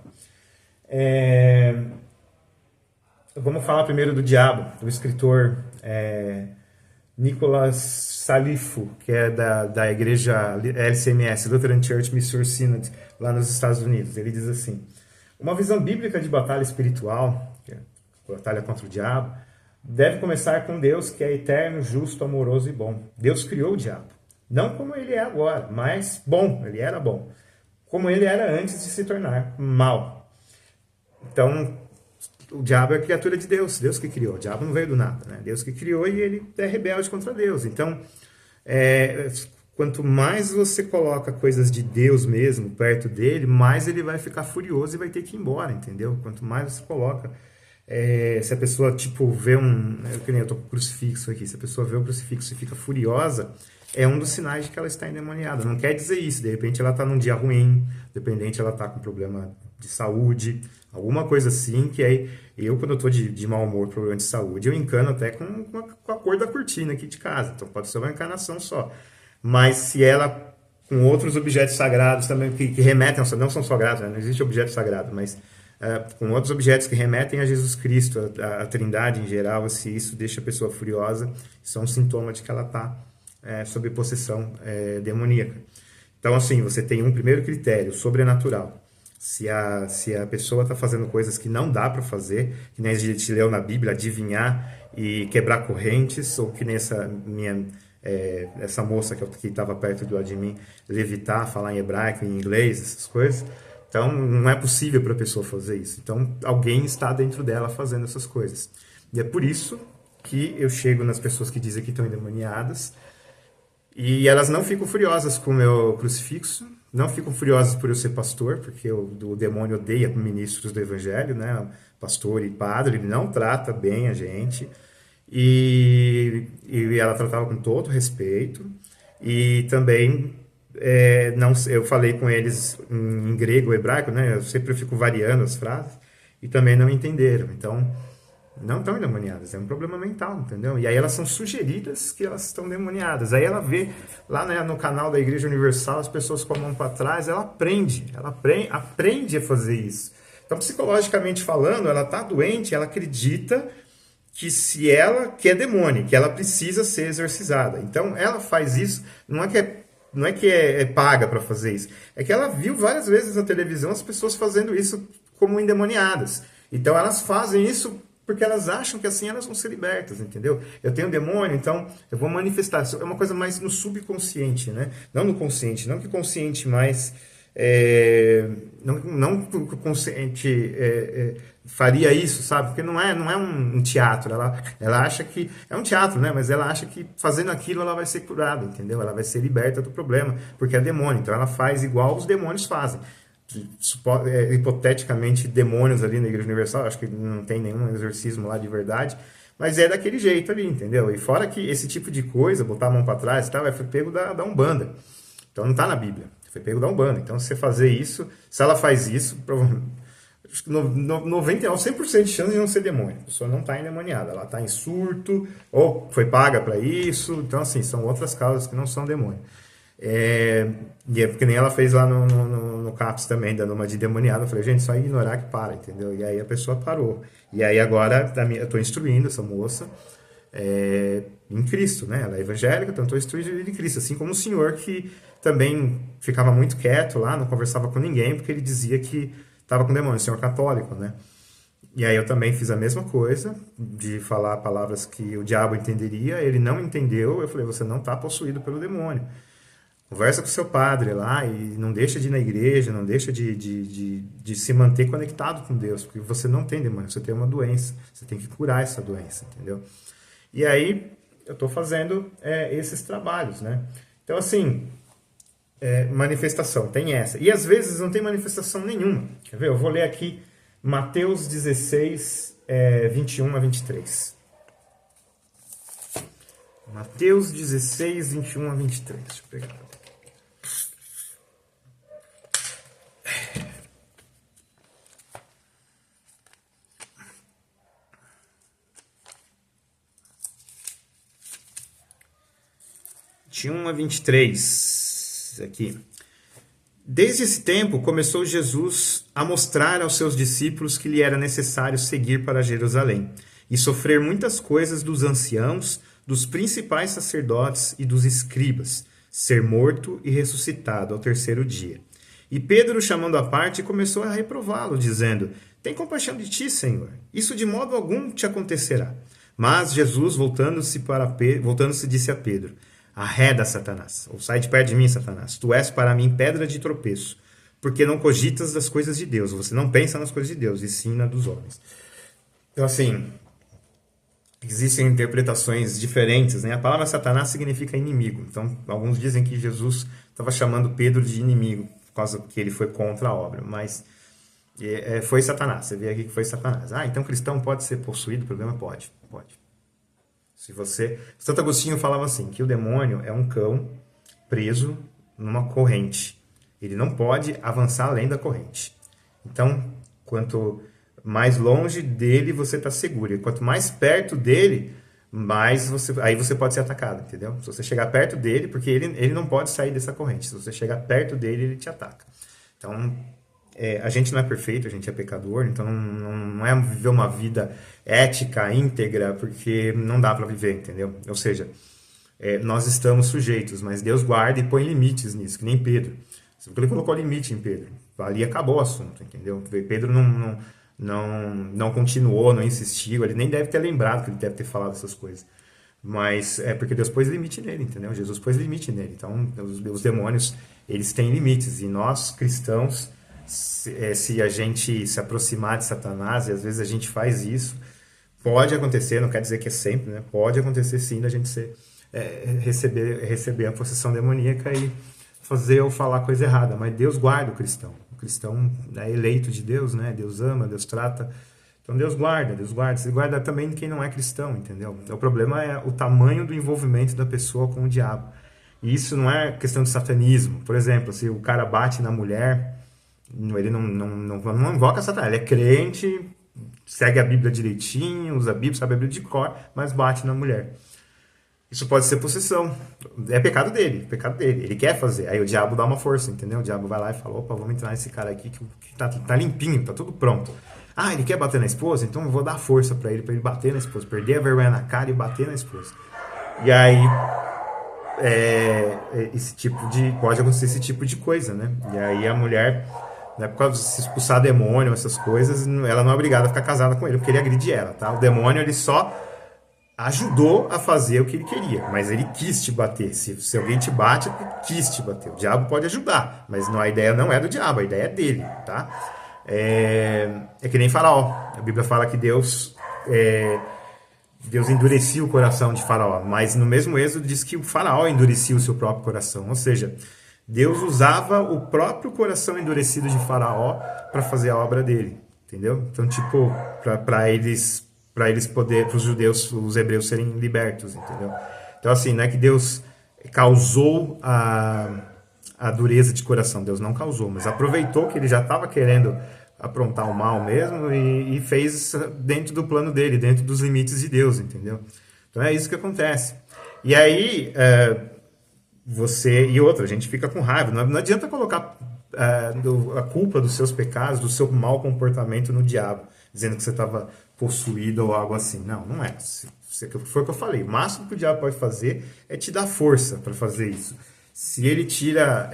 Vamos falar primeiro do diabo, do escritor Nicholas Salifo, que é da igreja LCMS, Lutheran Church Missouri Synod, lá nos Estados Unidos. Ele diz assim, uma visão bíblica de batalha espiritual, que é a batalha contra o diabo, deve começar com Deus, que é eterno, justo, amoroso e bom. Deus criou o diabo. Não como ele é agora, mas bom, ele era bom. Como ele era antes de se tornar mal. Então, o diabo é a criatura de Deus, Deus que criou. O diabo não veio do nada, né? Deus que criou e ele é rebelde contra Deus. Então, quanto mais você coloca coisas de Deus mesmo perto dele, mais ele vai ficar furioso e vai ter que ir embora, entendeu? Quanto mais você coloca. Se a pessoa, tipo, vê um. Que nem eu tô com o crucifixo aqui. Se a pessoa vê o crucifixo e fica furiosa, é um dos sinais de que ela está endemoniada. Não quer dizer isso. De repente ela está num dia ruim, de repente ela está com problema de saúde, alguma coisa assim, que aí eu, quando eu tô de mau humor, problema de saúde, eu encano até com a cor da cortina aqui de casa. Então pode ser uma encanação só. Mas se ela, com outros objetos sagrados também, que remetem, não são sagrados, né? Não existe objeto sagrado, mas com outros objetos que remetem a Jesus Cristo, a Trindade em geral, se isso deixa a pessoa furiosa, isso é um sintoma de que ela está sob possessão demoníaca. Então, assim, você tem um primeiro critério, sobrenatural. Se a pessoa está fazendo coisas que não dá para fazer, que nem a gente leu na Bíblia, adivinhar e quebrar correntes, ou que nem essa moça que estava perto de mim, levitar, falar em hebraico, em inglês, essas coisas. Então, não é possível para a pessoa fazer isso. Então, alguém está dentro dela fazendo essas coisas. E é por isso que eu chego nas pessoas que dizem que estão endemoniadas e elas não ficam furiosas com o meu crucifixo, não ficam furiosas por eu ser pastor, porque o demônio odeia ministros do evangelho, né? Pastor e padre, ele não trata bem a gente. E ela tratava com todo respeito. E também não, eu falei com eles em grego, hebraico, né? Eu sempre fico variando as frases e também não entenderam. Então, não estão endemoniadas, é um problema mental, entendeu? E aí elas são sugeridas que elas estão endemoniadas. Aí ela vê lá, né, no canal da Igreja Universal as pessoas com a mão para trás, ela aprende a fazer isso. Então, psicologicamente falando, ela está doente, ela acredita que que é demônio, que ela precisa ser exorcizada. Então, ela faz isso, não é que é paga para fazer isso. É que ela viu várias vezes na televisão as pessoas fazendo isso como endemoniadas. Então elas fazem isso porque elas acham que assim elas vão ser libertas, entendeu? Eu tenho um demônio, então eu vou manifestar. Isso é uma coisa mais no subconsciente, né? Não no consciente, não que o consciente mais... não que o consciente faria isso, sabe? Porque não é um teatro. Ela acha que... É um teatro, né? Mas ela acha que fazendo aquilo ela vai ser curada, entendeu? Ela vai ser liberta do problema, porque é demônio. Então ela faz igual os demônios fazem. Hipoteticamente, demônios ali na Igreja Universal, acho que não tem nenhum exorcismo lá de verdade, mas é daquele jeito ali, entendeu? E fora que esse tipo de coisa, botar a mão para trás e tal, foi pego da Umbanda. Então não está na Bíblia, foi pego da Umbanda. Então se você fazer isso, se ela faz isso, acho que 100% de chance de não ser demônio. A pessoa não está endemoniada, ela está em surto, ou foi paga para isso. Então, assim, são outras causas que não são demônio. E é porque nem ela fez lá no CAPS também, dando uma de demoniada. Eu falei, gente, só ignorar que para, entendeu? E aí a pessoa parou. E aí agora eu estou instruindo essa moça em Cristo, né? Ela é evangélica, então estou instruindo em Cristo. Assim como o senhor que também ficava muito quieto lá, não conversava com ninguém, porque ele dizia que estava com demônio, o senhor católico, né? E aí eu também fiz a mesma coisa, de falar palavras que o diabo entenderia, ele não entendeu, eu falei, você não está possuído pelo demônio. Conversa com o seu padre lá e não deixa de ir na igreja, não deixa de se manter conectado com Deus, porque você não tem demônio, você tem uma doença, você tem que curar essa doença, entendeu? E aí eu estou fazendo esses trabalhos, né? Então, assim, manifestação, tem essa. E às vezes não tem manifestação nenhuma. Quer ver? Eu vou ler aqui Mateus 16, 21 a 23. Mateus 16, 21 a 23. Deixa eu pegar. De 1 a 23, aqui. Desde esse tempo, começou Jesus a mostrar aos seus discípulos que lhe era necessário seguir para Jerusalém e sofrer muitas coisas dos anciãos, dos principais sacerdotes e dos escribas, ser morto e ressuscitado ao terceiro dia. E Pedro, chamando à parte, começou a reprová-lo, dizendo, tem compaixão de ti, Senhor, isso de modo algum te acontecerá. Mas Jesus, voltando-se, disse a Pedro, arreda, Satanás, ou sai de perto de mim, Satanás, tu és para mim pedra de tropeço, porque não cogitas das coisas de Deus, você não pensa nas coisas de Deus, e sim na dos homens. Então, assim, existem interpretações diferentes, né? A palavra Satanás significa inimigo. Então, alguns dizem que Jesus estava chamando Pedro de inimigo, por causa que ele foi contra a obra. Mas foi Satanás. Você vê aqui que foi Satanás. Ah, então cristão pode ser possuído? O problema pode. Pode. Santo Agostinho falava assim, que o demônio é um cão preso numa corrente. Ele não pode avançar além da corrente. Então, quanto mais longe dele você está seguro. E quanto mais perto dele, aí você pode ser atacado, entendeu? Se você chegar perto dele, porque ele não pode sair dessa corrente. Se você chegar perto dele, ele te ataca. Então, a gente não é perfeito, a gente é pecador, então não é viver uma vida ética, íntegra, porque não dá para viver, entendeu? Ou seja, nós estamos sujeitos, mas Deus guarda e põe limites nisso, que nem Pedro. Ele colocou limite em Pedro. Ali acabou o assunto, entendeu? Pedro não continuou, não insistiu, ele nem deve ter lembrado que ele deve ter falado essas coisas. Mas é porque Deus pôs limite nele, entendeu? Jesus pôs limite nele. Então, os demônios, eles têm limites. E nós, cristãos, se a gente se aproximar de Satanás, e às vezes a gente faz isso, pode acontecer, não quer dizer que é sempre, né? Pode acontecer sim da gente receber a possessão demoníaca e fazer ou falar coisa errada, mas Deus guarda o cristão. O cristão é eleito de Deus, né? Deus ama, Deus trata. Então Deus guarda. Ele guarda também quem não é cristão, entendeu? O problema é o tamanho do envolvimento da pessoa com o diabo. E isso não é questão de satanismo. Por exemplo, se o cara bate na mulher, ele não invoca Satanás. Ele é crente, segue a Bíblia direitinho, usa a Bíblia, sabe a Bíblia de cor, mas bate na mulher. Isso pode ser possessão. É pecado dele. Ele quer fazer. Aí o diabo dá uma força, entendeu? O diabo vai lá e fala, opa, vamos entrar nesse cara aqui que tá limpinho, tá tudo pronto. Ah, ele quer bater na esposa? Então eu vou dar força pra ele bater na esposa. Perder a vergonha na cara e bater na esposa. E aí, pode acontecer esse tipo de coisa, né? E aí a mulher, né, por causa de se expulsar demônio, essas coisas, ela não é obrigada a ficar casada com ele, porque ele agride ela, tá? O demônio, ele só ajudou a fazer o que ele queria, mas ele quis te bater. Se alguém te bate, ele quis te bater. O diabo pode ajudar, mas a ideia não é do diabo, a ideia é dele, tá? É que nem Faraó. A Bíblia fala que Deus endurecia o coração de Faraó, mas no mesmo Êxodo diz que o Faraó endurecia o seu próprio coração, ou seja, Deus usava o próprio coração endurecido de Faraó para fazer a obra dele, entendeu? Então, tipo, para eles poderem, para os judeus, os hebreus serem libertos, entendeu? Então, assim, não é que Deus causou a dureza de coração, Deus não causou, mas aproveitou que ele já estava querendo aprontar o mal mesmo e fez dentro do plano dele, dentro dos limites de Deus, entendeu? Então é isso que acontece. E aí, a gente fica com raiva, não adianta colocar a culpa dos seus pecados, do seu mau comportamento no diabo, dizendo que você estava possuído ou algo assim. Não é. Foi o que eu falei. O máximo que o diabo pode fazer é te dar força para fazer isso. Se ele tira...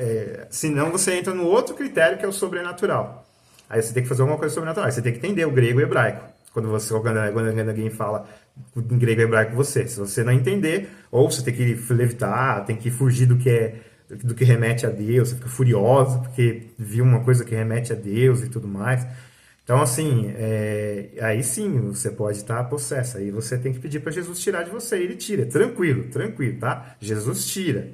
senão você entra no outro critério que é o sobrenatural. Aí você tem que fazer alguma coisa sobrenatural. Aí você tem que entender o grego e o hebraico. Quando alguém fala em grego e hebraico com você. Se você não entender, ou você tem que levitar, tem que fugir do que remete a Deus, você fica furioso porque viu uma coisa que remete a Deus e tudo mais. Então, assim, aí sim você pode estar possesso. Aí você tem que pedir para Jesus tirar de você. E ele tira. Tranquilo, tá? Jesus tira.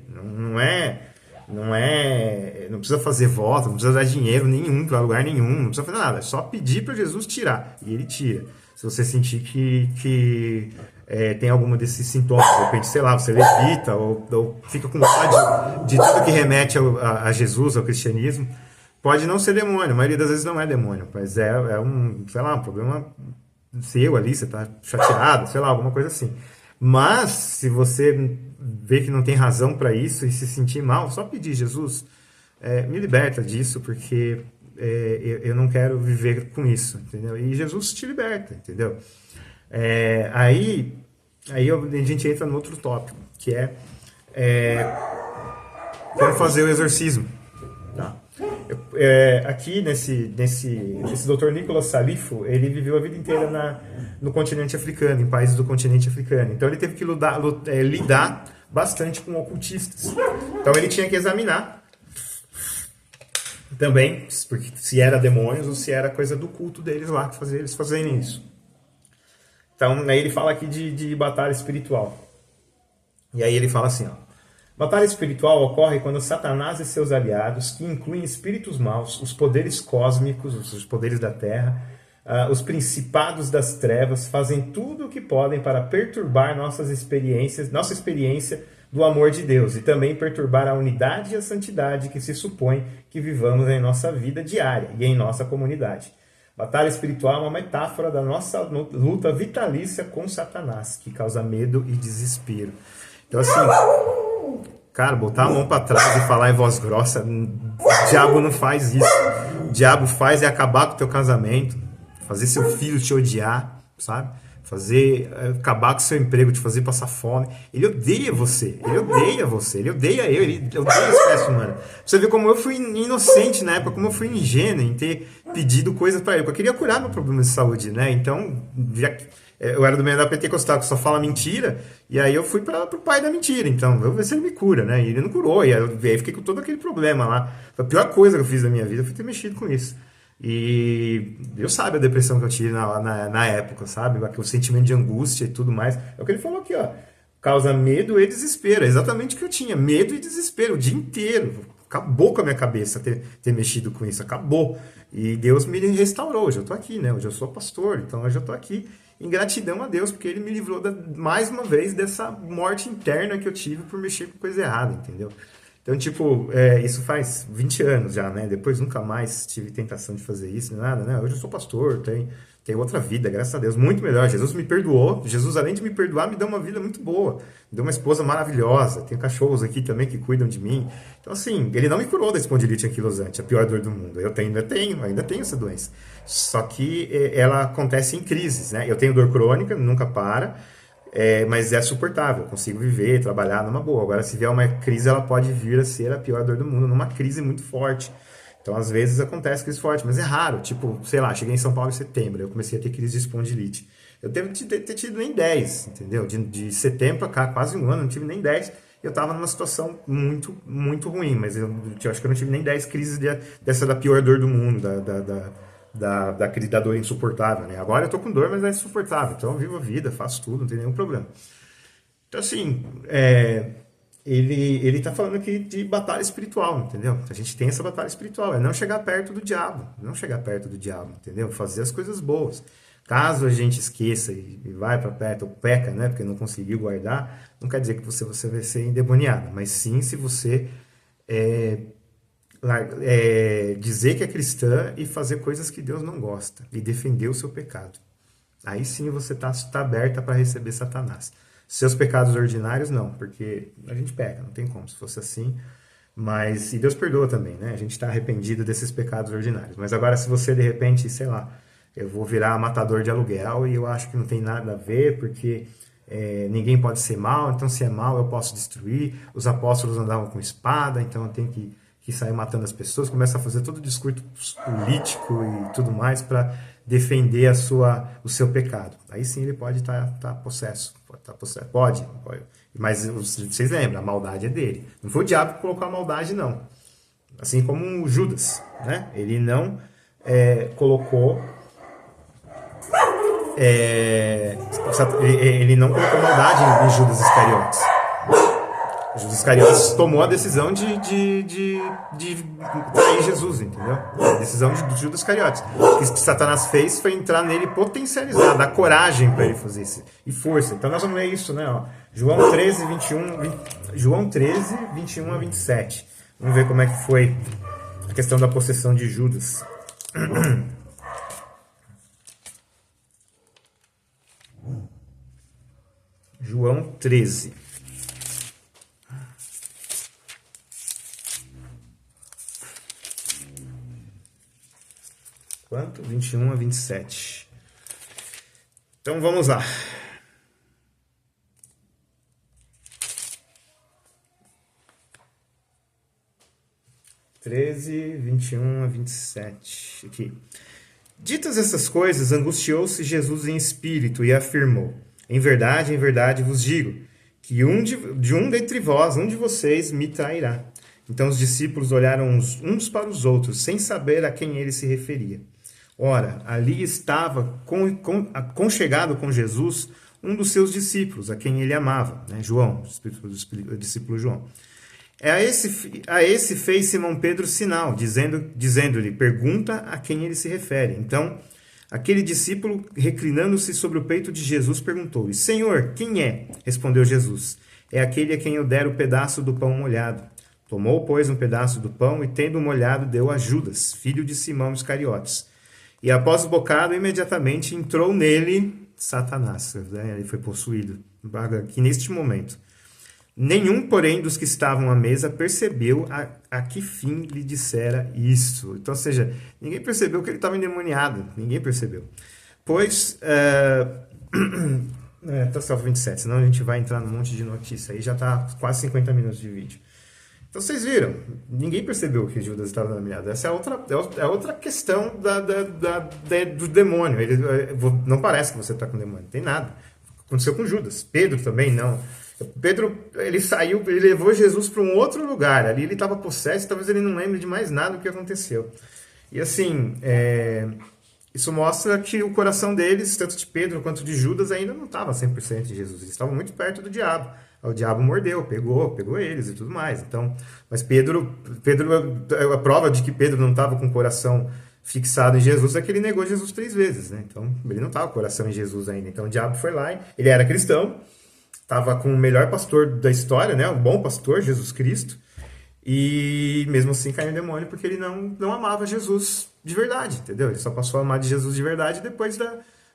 Não precisa fazer voto, não precisa dar dinheiro nenhum para lugar nenhum, não precisa fazer nada. É só pedir para Jesus tirar. E ele tira. Se você sentir que tem algum desses sintomas, de repente, sei lá, você levita ou fica com ódio de tudo que remete a Jesus, ao cristianismo. Pode não ser demônio, a maioria das vezes não é demônio, mas é um problema seu ali, você está chateado, sei lá, alguma coisa assim. Mas, se você vê que não tem razão para isso e se sentir mal, só pedir, Jesus, me liberta disso, porque eu não quero viver com isso, entendeu? E Jesus te liberta, entendeu? Aí a gente entra no outro tópico, que é como fazer o exorcismo. Tá? Aqui nesse Dr. Nicolas Salifo, ele viveu a vida inteira no continente africano, em países do continente africano. Então ele teve que lidar bastante com ocultistas. Então ele tinha que examinar também porque se era demônios ou se era coisa do culto deles lá que fazia eles fazerem isso. Então, aí ele fala aqui de batalha espiritual. E aí ele fala assim, ó. Batalha espiritual ocorre quando Satanás e seus aliados, que incluem espíritos maus, os poderes cósmicos, os poderes da Terra, os principados das trevas, fazem tudo o que podem para perturbar nossa experiência do amor de Deus e também perturbar a unidade e a santidade que se supõe que vivamos em nossa vida diária e em nossa comunidade. Batalha espiritual é uma metáfora da nossa luta vitalícia com Satanás, que causa medo e desespero. Então, assim, cara, botar a mão pra trás e falar em voz grossa, o diabo não faz isso. O diabo faz é acabar com o teu casamento, fazer seu filho te odiar, sabe? Acabar com o seu emprego, te fazer passar fome. Ele odeia você, ele odeia eu, ele odeia a espécie humana. Você vê como eu fui inocente na época, como eu fui ingênuo em ter pedido coisas pra ele. Eu queria curar meu problema de saúde, né? Então, eu era do meio da pentecostal, que só fala mentira, e aí eu fui pro pai da mentira, então, eu vou ver se ele me cura, né? E ele não curou, e aí fiquei com todo aquele problema lá. Foi a pior coisa que eu fiz na minha vida, foi ter mexido com isso. E Deus sabe a depressão que eu tive na época, sabe? O sentimento de angústia e tudo mais. É o que ele falou aqui, ó. Causa medo e desespero. É exatamente o que eu tinha. Medo e desespero o dia inteiro. Acabou com a minha cabeça ter mexido com isso. Acabou. E Deus me restaurou. Hoje eu tô aqui, né? Hoje eu sou pastor. Então hoje eu tô aqui em gratidão a Deus, porque Ele me livrou mais uma vez dessa morte interna que eu tive por mexer com coisa errada, entendeu? Então, tipo, isso faz 20 anos já, né? Depois nunca mais tive tentação de fazer isso, nada, né? Hoje eu sou pastor, tenho outra vida, graças a Deus, muito melhor. Jesus me perdoou. Jesus, além de me perdoar, me deu uma vida muito boa. Me deu uma esposa maravilhosa. Tenho cachorros aqui também que cuidam de mim. Então, assim, ele não me curou da espondilite anquilosante, a pior dor do mundo. Eu ainda tenho essa doença. Só que ela acontece em crises, né? Eu tenho dor crônica, nunca para. Mas é suportável, eu consigo viver, trabalhar numa boa. Agora, se vier uma crise, ela pode vir a ser a pior dor do mundo, numa crise muito forte. Então, às vezes, acontece crise forte, mas é raro. Tipo, sei lá, cheguei em São Paulo em setembro, eu comecei a ter crise de espondilite. Eu devo ter tido nem 10, entendeu? De setembro pra cá, quase um ano, não tive nem 10. Eu tava numa situação muito, muito ruim, mas eu acho que eu não tive nem 10 crises dessa da pior dor do mundo, da dor insuportável, né? Agora eu tô com dor, mas é insuportável. Então eu vivo a vida, faço tudo, não tem nenhum problema. Então, assim, ele tá falando aqui de batalha espiritual, entendeu? A gente tem essa batalha espiritual, é não chegar perto do diabo, entendeu? Fazer as coisas boas. Caso a gente esqueça e vai para perto, ou peca, né? Porque não conseguiu guardar, não quer dizer que você vai ser endemoniado, mas sim se você dizer que é cristã e fazer coisas que Deus não gosta e defender o seu pecado. Aí sim você está aberta para receber Satanás. Seus pecados ordinários não, porque a gente peca, não tem como, se fosse assim. Mas, e Deus perdoa também, né? A gente está arrependido desses pecados ordinários. Mas agora, se você de repente, sei lá, eu vou virar matador de aluguel e eu acho que não tem nada a ver, porque ninguém pode ser mal, então se é mal eu posso destruir. Os apóstolos andavam com espada, então eu tenho que sair matando as pessoas, começa a fazer todo o discurso político e tudo mais para defender o seu pecado. Aí sim ele pode estar possesso. Pode. Mas vocês lembram, a maldade é dele. Não foi o diabo que colocou a maldade, não. Assim como o Judas, né? Ele não colocou... ele não colocou maldade em Judas Iscariotes. Judas Iscariotes tomou a decisão de trair Jesus, entendeu? A decisão de Judas Iscariotes. O que Satanás fez foi entrar nele e potencializar, dar coragem para ele fazer isso. E força. Então nós vamos ler isso, né? Ó. João 13, 21 a 27. Vamos ver como é que foi a questão da possessão de Judas. João 13. Quanto? 21 a 27. Então vamos lá. (13, 21 a 27). Aqui. Ditas essas coisas, angustiou-se Jesus em espírito e afirmou: em verdade vos digo, que um dentre vós, um de vocês, me trairá. Então os discípulos olharam uns para os outros, sem saber a quem ele se referia. Ora, ali estava conchegado com Jesus um dos seus discípulos, a quem ele amava, né? João, o discípulo João. A esse fez Simão Pedro sinal, dizendo-lhe, pergunta a quem ele se refere. Então, aquele discípulo, reclinando-se sobre o peito de Jesus, perguntou-lhe, Senhor, quem é? Respondeu Jesus, é aquele a quem eu der o pedaço do pão molhado. Tomou, pois, um pedaço do pão e, tendo molhado, deu a Judas, filho de Simão Iscariotes. E após o bocado, imediatamente entrou nele Satanás. Né? Ele foi possuído aqui neste momento. Nenhum, porém, dos que estavam à mesa percebeu a que fim lhe dissera isso. Então, ou seja, ninguém percebeu que ele estava endemoniado. Ninguém percebeu. Pois, até o salvo 27, senão a gente vai entrar num monte de notícia. Aí já está quase 50 minutos de vídeo. Então, vocês viram, ninguém percebeu que Judas estava endemoniado. Essa é outra questão do demônio. Não parece que você está com demônio, não tem nada. Aconteceu com Judas. Pedro também não. Pedro, ele saiu, ele levou Jesus para um outro lugar. Ali ele estava possesso, talvez ele não lembre de mais nada do que aconteceu. E assim, isso mostra que o coração deles, tanto de Pedro quanto de Judas, ainda não estava 100% de Jesus. Eles estavam muito perto do diabo. O diabo mordeu, pegou eles e tudo mais. Então, mas Pedro, a prova de que Pedro não estava com o coração fixado em Jesus é que ele negou Jesus 3 vezes, né? Então, ele não estava com o coração em Jesus ainda. Então, o diabo foi lá, ele era cristão, estava com o melhor pastor da história, né? Um bom pastor, Jesus Cristo. E mesmo assim caiu em demônio porque ele não amava Jesus de verdade, entendeu? Ele só passou a amar de Jesus de verdade depois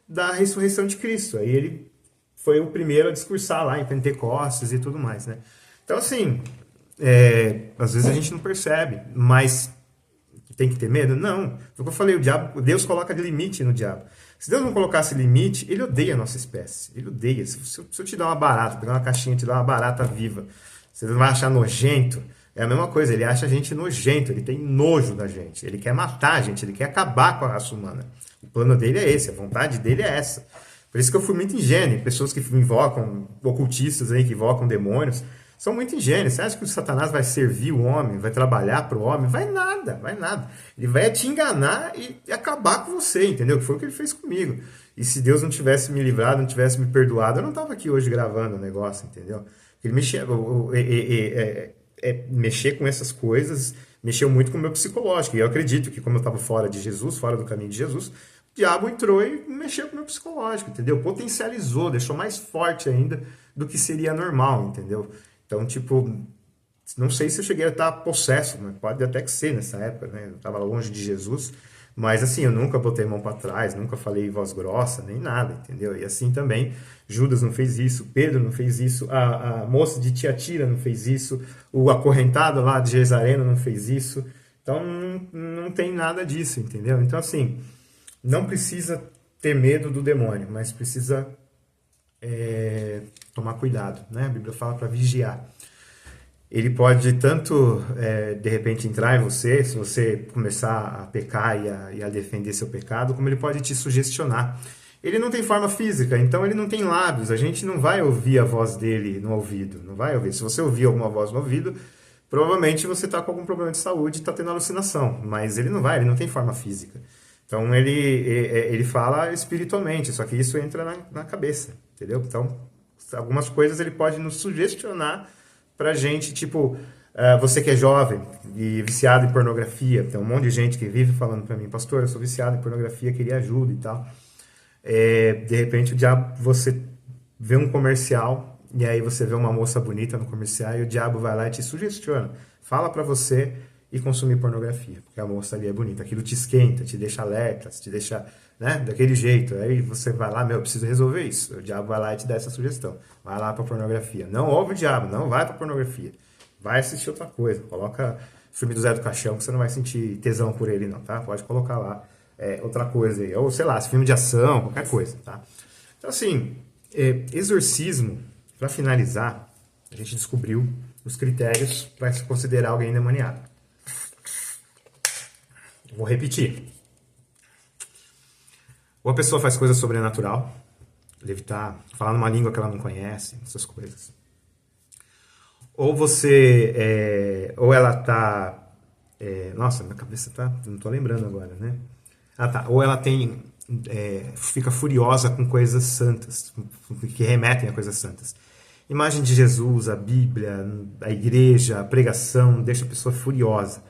da ressurreição de Cristo. Aí ele foi o primeiro a discursar lá em Pentecostes e tudo mais, né? Então, assim, às vezes a gente não percebe, mas tem que ter medo? Não. Foi o que eu falei, Deus coloca limite no diabo. Se Deus não colocasse limite, ele odeia a nossa espécie. Ele odeia. Se eu te dar uma barata, pegar uma caixinha e te dar uma barata viva, você não vai achar nojento? É a mesma coisa, ele acha a gente nojento, ele tem nojo da gente, ele quer matar a gente, ele quer acabar com a raça humana. O plano dele é esse, a vontade dele é essa. Por isso que eu fui muito ingênuo. Pessoas que invocam, ocultistas aí, que invocam demônios, são muito ingênuos. Você acha que o Satanás vai servir o homem, vai trabalhar para o homem? Vai nada, vai nada. Ele vai te enganar e acabar com você, entendeu? Que foi o que ele fez comigo. E se Deus não tivesse me livrado, não tivesse me perdoado, eu não estava aqui hoje gravando o negócio, entendeu? Ele mexer com essas coisas mexeu muito com o meu psicológico. E eu acredito que, como eu estava fora de Jesus, fora do caminho de Jesus, o diabo entrou e mexeu com o meu psicológico, entendeu? Potencializou, deixou mais forte ainda do que seria normal, entendeu? Então, tipo, não sei se eu cheguei a estar possesso, mas pode até que ser nessa época, né? Eu estava longe de Jesus, mas assim, eu nunca botei mão para trás, nunca falei voz grossa, nem nada, entendeu? E assim também, Judas não fez isso, Pedro não fez isso, a moça de Tiatira não fez isso, o acorrentado lá de Jezareno não fez isso. Então, não tem nada disso, entendeu? Então, assim, não precisa ter medo do demônio, mas precisa tomar cuidado, né? A Bíblia fala para vigiar. Ele pode tanto, de repente, entrar em você, se você começar a pecar e a defender seu pecado, como ele pode te sugestionar. Ele não tem forma física, então ele não tem lábios. A gente não vai ouvir a voz dele no ouvido, não vai ouvir. Se você ouvir alguma voz no ouvido, provavelmente você está com algum problema de saúde e está tendo alucinação, mas ele não tem forma física. Então ele fala espiritualmente, só que isso entra na cabeça, entendeu? Então, algumas coisas ele pode nos sugestionar pra gente, tipo, você que é jovem e viciado em pornografia, tem um monte de gente que vive falando pra mim, pastor, eu sou viciado em pornografia, queria ajuda e tal. De repente o diabo, você vê um comercial e aí você vê uma moça bonita no comercial e o diabo vai lá e te sugestiona, fala pra você e consumir pornografia, porque a moça ali é bonita, aquilo te esquenta, te deixa alerta, te deixa, né, daquele jeito, aí você vai lá, eu preciso resolver isso, o diabo vai lá e te dá essa sugestão, vai lá pra pornografia, não ouve o diabo, não vai pra pornografia, vai assistir outra coisa, coloca o filme do Zé do Caixão, que você não vai sentir tesão por ele não, tá, pode colocar lá outra coisa aí, ou sei lá, filme de ação, qualquer coisa, tá. Então assim, exorcismo, pra finalizar, a gente descobriu os critérios para se considerar alguém endemoniado. Vou repetir. Ou a pessoa faz coisa sobrenatural, levitar, falar numa língua que ela não conhece, essas coisas. Ou ou ela tá... nossa, minha cabeça tá... Não tô lembrando agora, né? Ah, tá. Ou ela tem, fica furiosa com coisas santas, que remetem a coisas santas. Imagem de Jesus, a Bíblia, a igreja, a pregação, deixa a pessoa furiosa.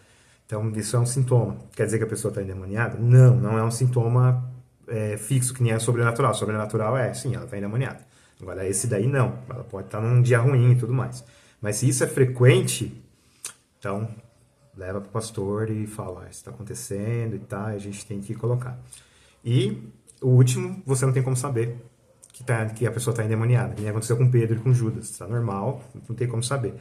Então, isso é um sintoma. Quer dizer que a pessoa está endemoniada? Não, não é um sintoma fixo, que nem é sobrenatural. Sobrenatural é, sim, ela está endemoniada. Agora, esse daí não. Ela pode estar num dia ruim e tudo mais. Mas se isso é frequente, então leva para o pastor e fala, isso está acontecendo e tal, a gente tem que colocar. E o último, você não tem como saber que a pessoa está endemoniada. Que nem aconteceu com Pedro e com Judas. Está normal, não tem como saber.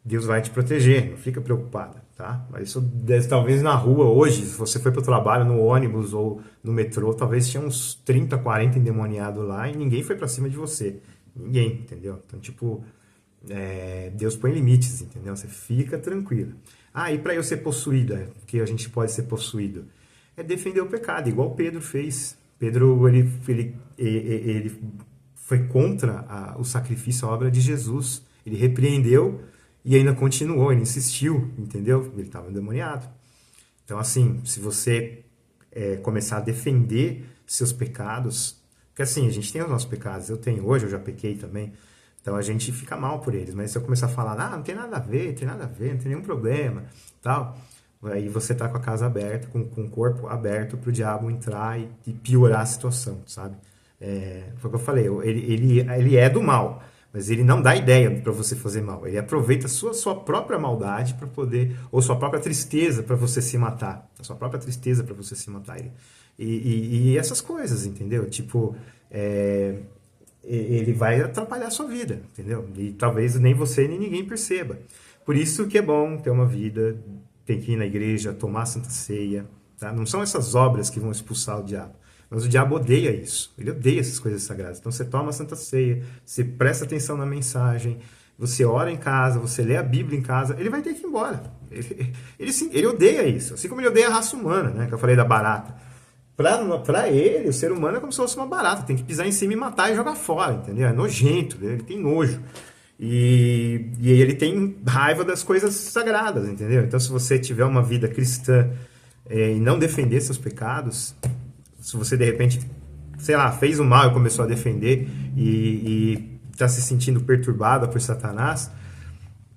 Deus vai te proteger, não fica preocupada, tá? Mas isso, talvez na rua hoje, se você foi para o trabalho no ônibus ou no metrô, talvez tinha uns 30, 40 endemoniados lá e ninguém foi para cima de você. Ninguém, entendeu? Então, tipo, Deus põe limites, entendeu? Você fica tranquilo. Ah, e para eu ser possuída, que a gente pode ser possuído, é defender o pecado, igual Pedro fez. Pedro, ele foi contra o sacrifício, a obra de Jesus. Ele repreendeu e ainda continuou, ele insistiu, entendeu? Ele estava endemoniado. Então, assim, se você começar a defender seus pecados, porque assim, a gente tem os nossos pecados, eu tenho hoje, eu já pequei também, então a gente fica mal por eles, mas se eu começar a falar, não tem nada a ver, tem nada a ver, não tem nenhum problema, tal, aí você tá com a casa aberta, com o corpo aberto para o diabo entrar e piorar a situação, sabe? Foi o que eu falei, ele é do mal, mas ele não dá ideia para você fazer mal. Ele aproveita a sua própria maldade para poder, ou sua própria tristeza para você se matar. A sua própria tristeza para você se matar. E essas coisas, entendeu? Tipo, ele vai atrapalhar a sua vida, entendeu? E talvez nem você nem ninguém perceba. Por isso que é bom ter uma vida, tem que ir na igreja, tomar a Santa Ceia. Tá? Não são essas obras que vão expulsar o diabo. Mas o diabo odeia isso. Ele odeia essas coisas sagradas. Então você toma a Santa Ceia, você presta atenção na mensagem, você ora em casa, você lê a Bíblia em casa, ele vai ter que ir embora. Ele odeia isso. Assim como ele odeia a raça humana, né? Que eu falei da barata. Pra ele, o ser humano é como se fosse uma barata. Tem que pisar em cima e matar e jogar fora, entendeu? É nojento, ele tem nojo. E ele tem raiva das coisas sagradas, entendeu? Então, se você tiver uma vida cristã e não defender seus pecados, se você de repente, sei lá, fez o mal e começou a defender e está se sentindo perturbada por Satanás,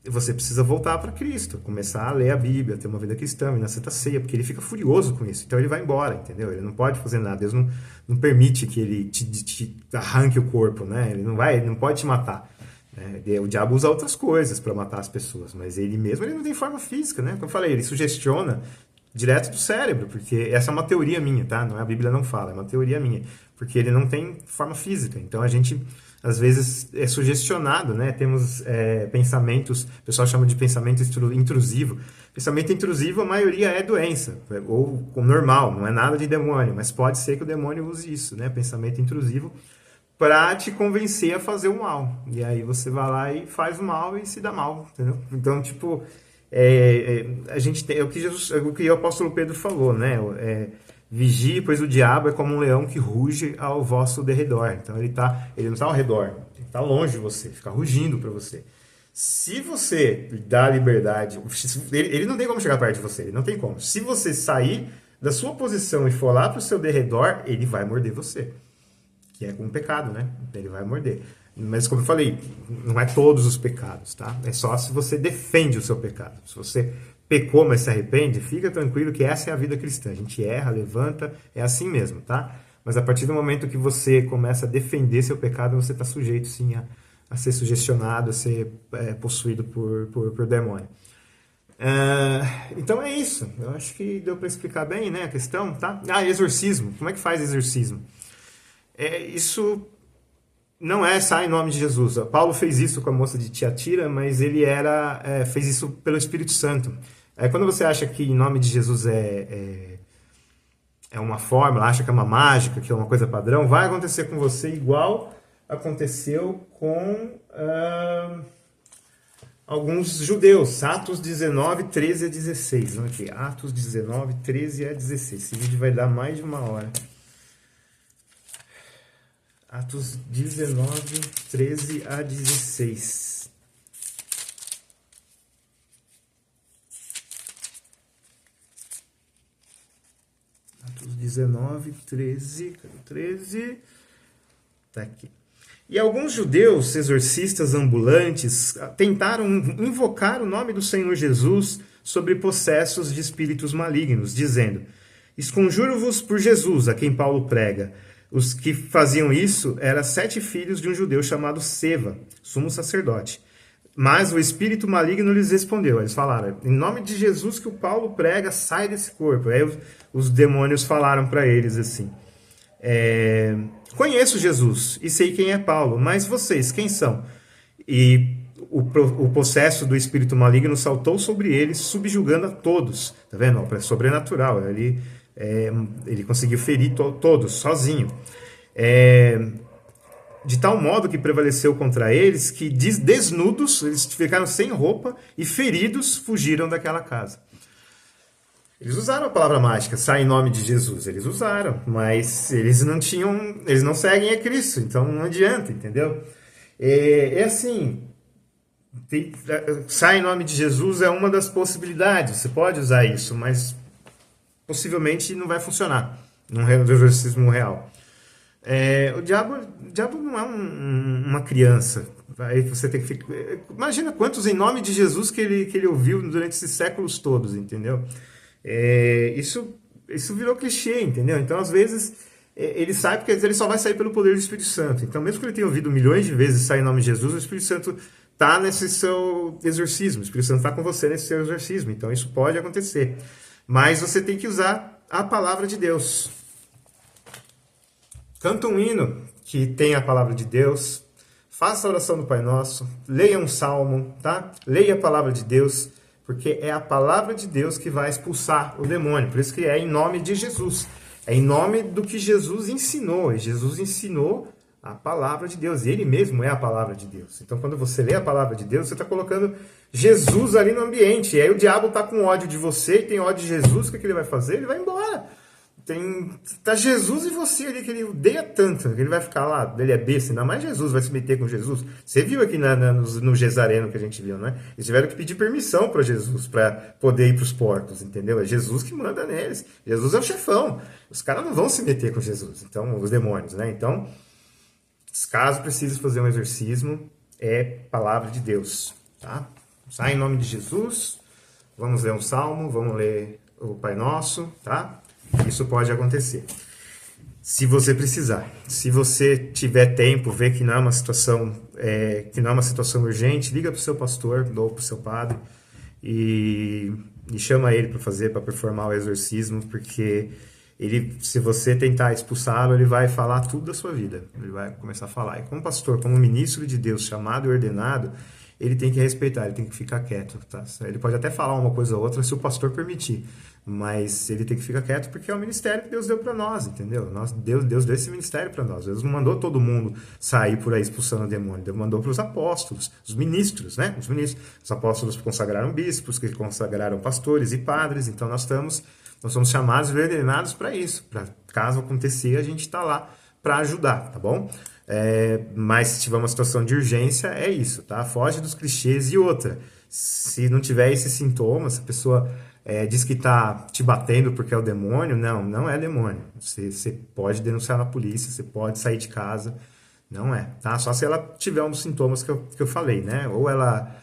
você precisa voltar para Cristo, começar a ler a Bíblia, ter uma vida cristã, ir na Santa Ceia, porque ele fica furioso com isso. Então ele vai embora, entendeu? Ele não pode fazer nada. Deus não permite que ele te arranque o corpo, né? Ele não pode te matar. Né? O diabo usa outras coisas para matar as pessoas, mas ele mesmo ele não tem forma física, né? Como eu falei, ele sugestiona direto do cérebro, porque essa é uma teoria minha, tá? Não é, a Bíblia não fala, é uma teoria minha, porque ele não tem forma física. Então a gente às vezes é sugestionado, né? Temos pensamentos, o pessoal chama de pensamento intrusivo. Pensamento intrusivo, a maioria é doença, ou normal, não é nada de demônio, mas pode ser que o demônio use isso, né? Pensamento intrusivo, para te convencer a fazer o mal. E aí você vai lá e faz o mal e se dá mal, entendeu? Então, tipo, a gente tem, o que o apóstolo Pedro falou, né? Vigie, pois o diabo é como um leão que ruge ao vosso derredor. Então ele não está ao redor, ele está longe de você, fica rugindo para você. Se você dá liberdade, ele não tem como chegar perto de você, ele não tem como. Se você sair da sua posição e for lá para o seu derredor, ele vai morder você. Que é com o pecado, né? Ele vai morder. Mas como eu falei, não é todos os pecados, tá? É só se você defende o seu pecado. Se você pecou, mas se arrepende, fica tranquilo que essa é a vida cristã. A gente erra, levanta, é assim mesmo, tá? Mas a partir do momento que você começa a defender seu pecado, você está sujeito, sim, a ser sugestionado, a ser possuído por demônio. Então é isso. Eu acho que deu para explicar bem, né, a questão, tá? Exorcismo. Como é que faz exorcismo? Isso não sai em nome de Jesus. Paulo fez isso com a moça de Tiatira, mas ele fez isso pelo Espírito Santo. Quando você acha que em nome de Jesus é uma fórmula, acha que é uma mágica, que é uma coisa padrão, vai acontecer com você igual aconteceu com alguns judeus. Atos 19, 13 a 16. Não, aqui, Atos 19, 13 a 16. Esse vídeo vai dar mais de uma hora. Atos 19, 13 a 16. Atos 19, 13, cadê o 13? Tá aqui. E alguns judeus exorcistas ambulantes tentaram invocar o nome do Senhor Jesus sobre possessos de espíritos malignos, dizendo: esconjuro-vos por Jesus, a quem Paulo prega. Os que faziam isso eram 7 filhos de um judeu chamado Seva, sumo sacerdote. Mas o espírito maligno lhes respondeu. Eles falaram: em nome de Jesus que o Paulo prega, sai desse corpo. Aí os demônios falaram para eles assim: conheço Jesus e sei quem é Paulo, mas vocês, quem são? E o possesso do espírito maligno saltou sobre eles, subjugando a todos. Tá vendo? É sobrenatural. Ele conseguiu ferir todos, sozinho. De tal modo que prevaleceu contra eles, que desnudos, eles ficaram sem roupa e feridos fugiram daquela casa. Eles usaram a palavra mágica, sai em nome de Jesus. Eles usaram, mas eles não seguem a Cristo, então não adianta, entendeu? Assim, sai em nome de Jesus é uma das possibilidades, você pode usar isso, mas possivelmente não vai funcionar num exorcismo real. O diabo não é uma criança. Aí você tem que ficar... Imagina quantos em nome de Jesus que ele ouviu durante esses séculos todos, entendeu? Isso virou clichê, entendeu? Então, às vezes, ele sai porque ele só vai sair pelo poder do Espírito Santo. Então, mesmo que ele tenha ouvido milhões de vezes sair em nome de Jesus, o Espírito Santo está nesse seu exorcismo. O Espírito Santo está com você nesse seu exorcismo. Então, isso pode acontecer. Mas você tem que usar a palavra de Deus. Canta um hino que tem a palavra de Deus, faça a oração do Pai Nosso, leia um salmo, tá? Leia a palavra de Deus, porque é a palavra de Deus que vai expulsar o demônio. Por isso que é em nome de Jesus. É em nome do que Jesus ensinou. E Jesus ensinou a palavra de Deus. E Ele mesmo é a palavra de Deus. Então, quando você lê a palavra de Deus, você está colocando Jesus ali no ambiente. E aí o diabo está com ódio de você e tem ódio de Jesus. O que ele vai fazer? Ele vai embora. Tá Jesus e você ali, que ele odeia tanto, que ele vai ficar lá, ele é besta, ainda mais Jesus vai se meter com Jesus. Você viu aqui no Gesareno que a gente viu, né? Eles tiveram que pedir permissão para Jesus, para poder ir para os porcos, entendeu? É Jesus que manda neles. Jesus é o chefão. Os caras não vão se meter com Jesus, então, os demônios, né? Então, caso precise fazer um exorcismo, é palavra de Deus, tá? Sai em nome de Jesus, vamos ler um salmo, vamos ler o Pai Nosso, tá? Isso pode acontecer. Se você precisar. Se você tiver tempo, ver que não é uma situação, urgente, liga para o seu pastor ou para o seu padre e chama ele para performar o exorcismo, porque se você tentar expulsá-lo, ele vai falar tudo da sua vida. Ele vai começar a falar. E como pastor, como ministro de Deus, chamado e ordenado, ele tem que respeitar, ele tem que ficar quieto, tá? Ele pode até falar uma coisa ou outra se o pastor permitir, mas ele tem que ficar quieto porque é o ministério que Deus deu para nós, entendeu? Deus deu esse ministério para nós. Deus não mandou todo mundo sair por aí expulsando o demônio. Deus mandou para os apóstolos, os ministros, né? Os apóstolos consagraram bispos, que consagraram pastores e padres. Então nós somos chamados e ordenados para isso. Para caso acontecer, a gente está lá para ajudar, tá bom? Mas se tiver uma situação de urgência, é isso, tá? Foge dos clichês. E outra, se não tiver esses sintomas, se a pessoa diz que está te batendo porque é o demônio, não é demônio. Você pode denunciar na polícia, você pode sair de casa, não é, tá? Só se ela tiver uns sintomas que eu falei, né? Ou ela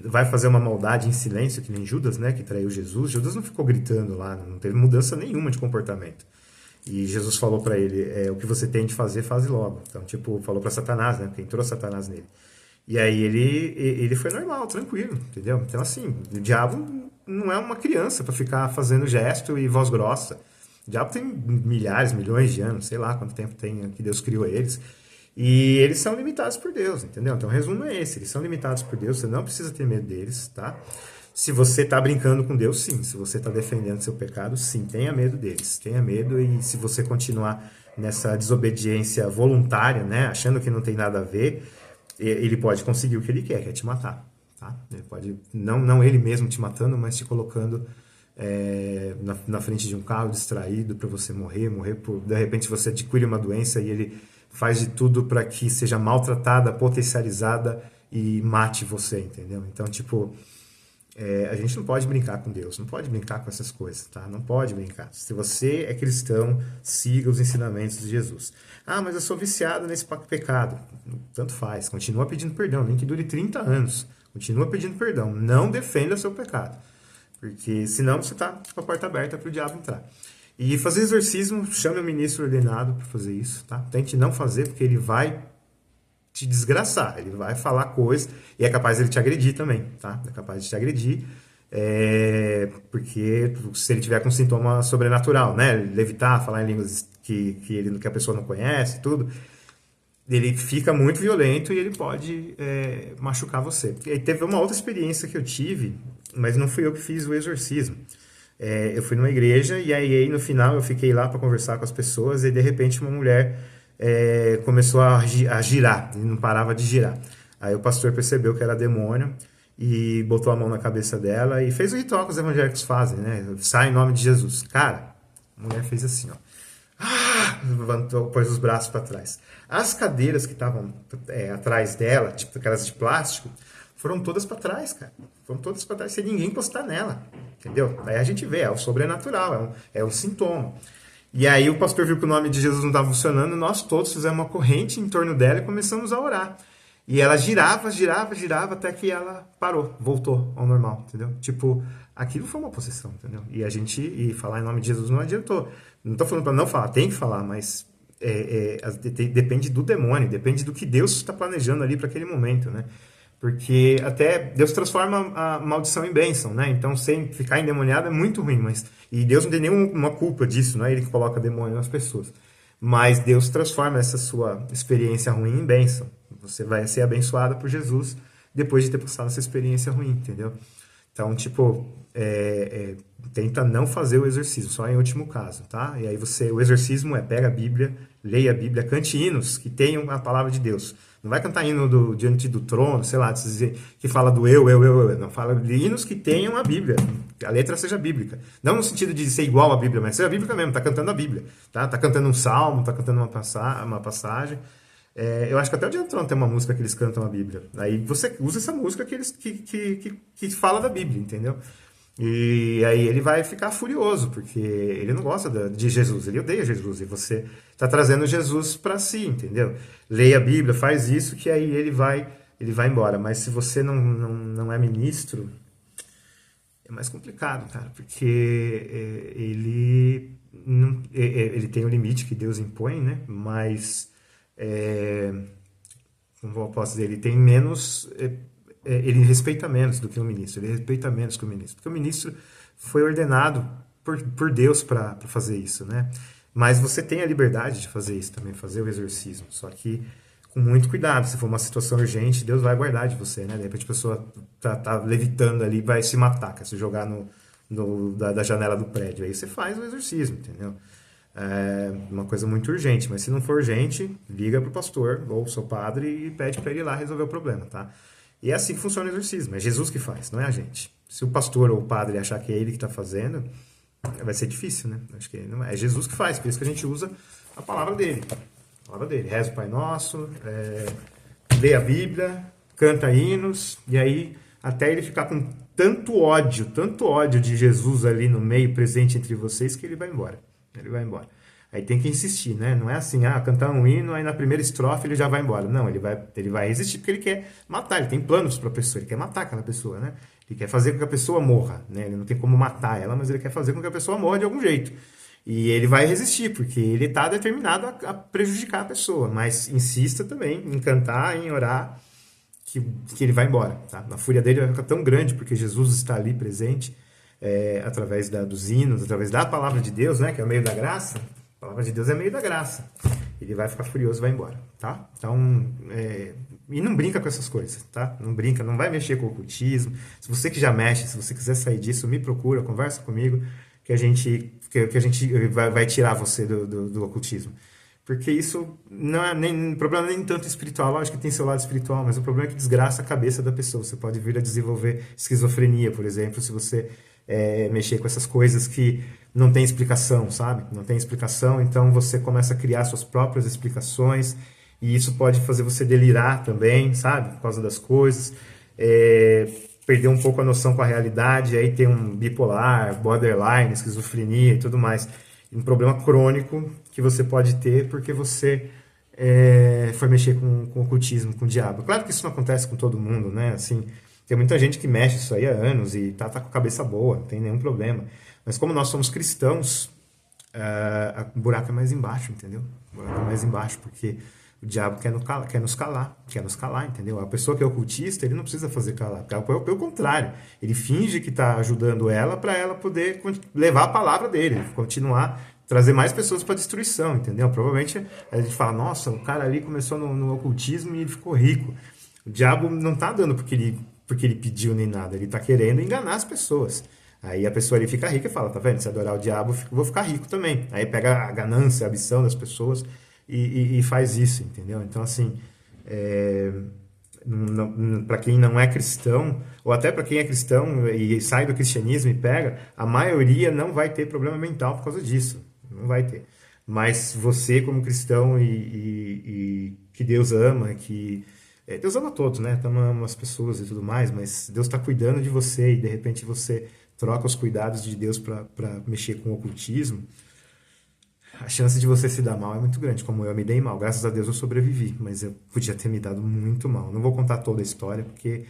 vai fazer uma maldade em silêncio, que nem Judas, né? Que traiu Jesus. Judas não ficou gritando lá, não teve mudança nenhuma de comportamento. E Jesus falou para ele, o que você tem de fazer, faz logo. Então, falou para Satanás, né? Porque entrou Satanás nele. E aí ele foi normal, tranquilo, entendeu? Então, assim, o diabo não é uma criança para ficar fazendo gesto e voz grossa. O diabo tem milhares, milhões de anos, sei lá quanto tempo tem que Deus criou eles. E eles são limitados por Deus, entendeu? Então, o resumo é esse, eles são limitados por Deus, você não precisa ter medo deles, tá? Se você está brincando com Deus, sim. Se você está defendendo seu pecado, sim. Tenha medo deles. Tenha medo, e se você continuar nessa desobediência voluntária, né, achando que não tem nada a ver, ele pode conseguir o que ele quer, que é te matar. Tá? Ele pode, não ele mesmo te matando, mas te colocando na frente de um carro distraído para você morrer de repente você adquire uma doença e ele faz de tudo para que seja maltratada, potencializada e mate você, entendeu? Então, A gente não pode brincar com Deus, não pode brincar com essas coisas, tá? Não pode brincar. Se você é cristão, siga os ensinamentos de Jesus. Ah, mas eu sou viciado nesse pecado. Tanto faz, continua pedindo perdão, nem que dure 30 anos. Continua pedindo perdão, não defenda seu pecado. Porque senão você está com a porta aberta para o diabo entrar. E fazer exorcismo, chame o ministro ordenado para fazer isso, tá? Tente não fazer, porque ele vai te desgraçar, ele vai falar coisas e é capaz de ele te agredir também, tá? É capaz de te agredir, porque se ele tiver com sintoma sobrenatural, né? Levitar, falar em línguas que a pessoa não conhece, tudo, ele fica muito violento e ele pode machucar você. E aí teve uma outra experiência que eu tive, mas não fui eu que fiz o exorcismo. Eu fui numa igreja e aí no final eu fiquei lá para conversar com as pessoas e de repente uma mulher começou a girar, e não parava de girar. Aí o pastor percebeu que era demônio e botou a mão na cabeça dela e fez o ritual que os evangélicos fazem, né? Sai em nome de Jesus. Cara, a mulher fez assim, ó. Levantou, pôs os braços para trás. As cadeiras que estavam atrás dela, tipo aquelas de plástico, foram todas para trás, cara. Foram todas para trás, sem ninguém encostar nela. Entendeu? Aí a gente vê, é o sobrenatural, é um sintoma. E aí o pastor viu que o nome de Jesus não estava funcionando, nós todos fizemos uma corrente em torno dela e começamos a orar. E ela girava até que ela parou, voltou ao normal, entendeu? Tipo, aquilo foi uma possessão, entendeu? E falar em nome de Jesus não adiantou. Não estou falando para não falar, tem que falar, mas depende do demônio, depende do que Deus está planejando ali para aquele momento, né? Porque até Deus transforma a maldição em bênção, né? Então, sem ficar endemoniado é muito ruim, e Deus não tem nenhuma culpa disso, não é Ele que coloca demônio nas pessoas. Mas Deus transforma essa sua experiência ruim em bênção. Você vai ser abençoada por Jesus depois de ter passado essa experiência ruim, entendeu? Então, tipo, tenta não fazer o exorcismo, só em último caso, tá? E aí o exorcismo pega a Bíblia, leia a Bíblia, cante hinos que tenham a palavra de Deus. Não vai cantar hino diante do trono, sei lá, que fala do eu. Não, fala de hinos que tenham a Bíblia, que a letra seja bíblica. Não no sentido de ser igual à Bíblia, mas seja bíblica mesmo, tá cantando a Bíblia, tá? Tá cantando um salmo, tá cantando uma passagem. Eu acho que até o Dia do Trono tem uma música que eles cantam a Bíblia. Aí você usa essa música que fala da Bíblia, entendeu? E aí ele vai ficar furioso, porque ele não gosta de Jesus, ele odeia Jesus, e você está trazendo Jesus para si, entendeu? Leia a Bíblia, faz isso, que aí ele vai embora. Mas se você não é ministro, é mais complicado, cara, porque ele tem o limite que Deus impõe, né? Mas, como eu posso dizer, ele tem menos... ele respeita menos do que o ministro, ele respeita menos que o ministro, porque o ministro foi ordenado por Deus para fazer isso, né? Mas você tem a liberdade de fazer isso também, fazer o exorcismo, só que com muito cuidado. Se for uma situação urgente, Deus vai guardar de você, né? De repente a pessoa tá levitando ali, vai se matar, quer se jogar da janela do prédio, aí você faz o exorcismo, entendeu? É uma coisa muito urgente, mas se não for urgente, liga pro pastor ou seu padre e pede para ele ir lá resolver o problema, tá? E é assim que funciona o exorcismo, é Jesus que faz, não é a gente. Se o pastor ou o padre achar que é ele que está fazendo, vai ser difícil, né? Acho que não é Jesus que faz, por isso que a gente usa a palavra dele. A palavra dele, reza o Pai Nosso, lê a Bíblia, canta hinos, e aí até ele ficar com tanto ódio de Jesus ali no meio, presente entre vocês, que ele vai embora. Ele vai embora. Aí tem que insistir, né? Não é assim, cantar um hino, aí na primeira estrofe ele já vai embora. Não, ele vai resistir porque ele quer matar, ele tem planos para a pessoa, ele quer matar aquela pessoa, né? Ele quer fazer com que a pessoa morra, né? Ele não tem como matar ela, mas ele quer fazer com que a pessoa morra de algum jeito. E ele vai resistir, porque ele está determinado a prejudicar a pessoa. Mas insista também em cantar, em orar, que ele vai embora, tá? A fúria dele vai ficar tão grande, porque Jesus está ali presente, através dos hinos, através da palavra de Deus, né? Que é o meio da graça. A palavra de Deus é meio da graça. Ele vai ficar furioso e vai embora, tá? Então, e não brinca com essas coisas, tá? Não brinca, não vai mexer com o ocultismo. Se você que já mexe, se você quiser sair disso, me procura, conversa comigo, que a gente vai tirar você do ocultismo. Porque isso não é o problema nem tanto espiritual, lógico que tem seu lado espiritual, mas o problema é que desgraça a cabeça da pessoa. Você pode vir a desenvolver esquizofrenia, por exemplo, se você mexer com essas coisas que não tem explicação, sabe? Não tem explicação, então você começa a criar suas próprias explicações e isso pode fazer você delirar também, sabe? Por causa das coisas. perder um pouco a noção com a realidade, aí tem um bipolar, borderline, esquizofrenia e tudo mais. Um problema crônico que você pode ter porque você foi mexer com o ocultismo, com o diabo. Claro que isso não acontece com todo mundo, né? Assim, tem muita gente que mexe isso aí há anos e tá com a cabeça boa, não tem nenhum problema. Mas como nós somos cristãos, o buraco é mais embaixo, entendeu? O buraco é mais embaixo, porque o diabo quer nos calar, entendeu? A pessoa que é ocultista, ele não precisa fazer calar, pelo contrário, ele finge que está ajudando ela para ela poder levar a palavra dele, continuar, trazer mais pessoas para a destruição, entendeu? Provavelmente a gente fala, nossa, o cara ali começou no ocultismo e ele ficou rico. O diabo não está dando porque ele pediu nem nada, ele está querendo enganar as pessoas. Aí a pessoa ali fica rica e fala, tá vendo? Se adorar o diabo, eu vou ficar rico também. Aí pega a ganância, a ambição das pessoas e faz isso, entendeu? Então, assim, para quem não é cristão, ou até para quem é cristão e sai do cristianismo e pega, a maioria não vai ter problema mental por causa disso. Não vai ter. Mas você, como cristão e que Deus ama, que... Deus ama todos, né? Ama as pessoas e tudo mais, mas Deus está cuidando de você e de repente você troca os cuidados de Deus para mexer com o ocultismo, a chance de você se dar mal é muito grande, como eu me dei mal. Graças a Deus eu sobrevivi, mas eu podia ter me dado muito mal. Não vou contar toda a história, porque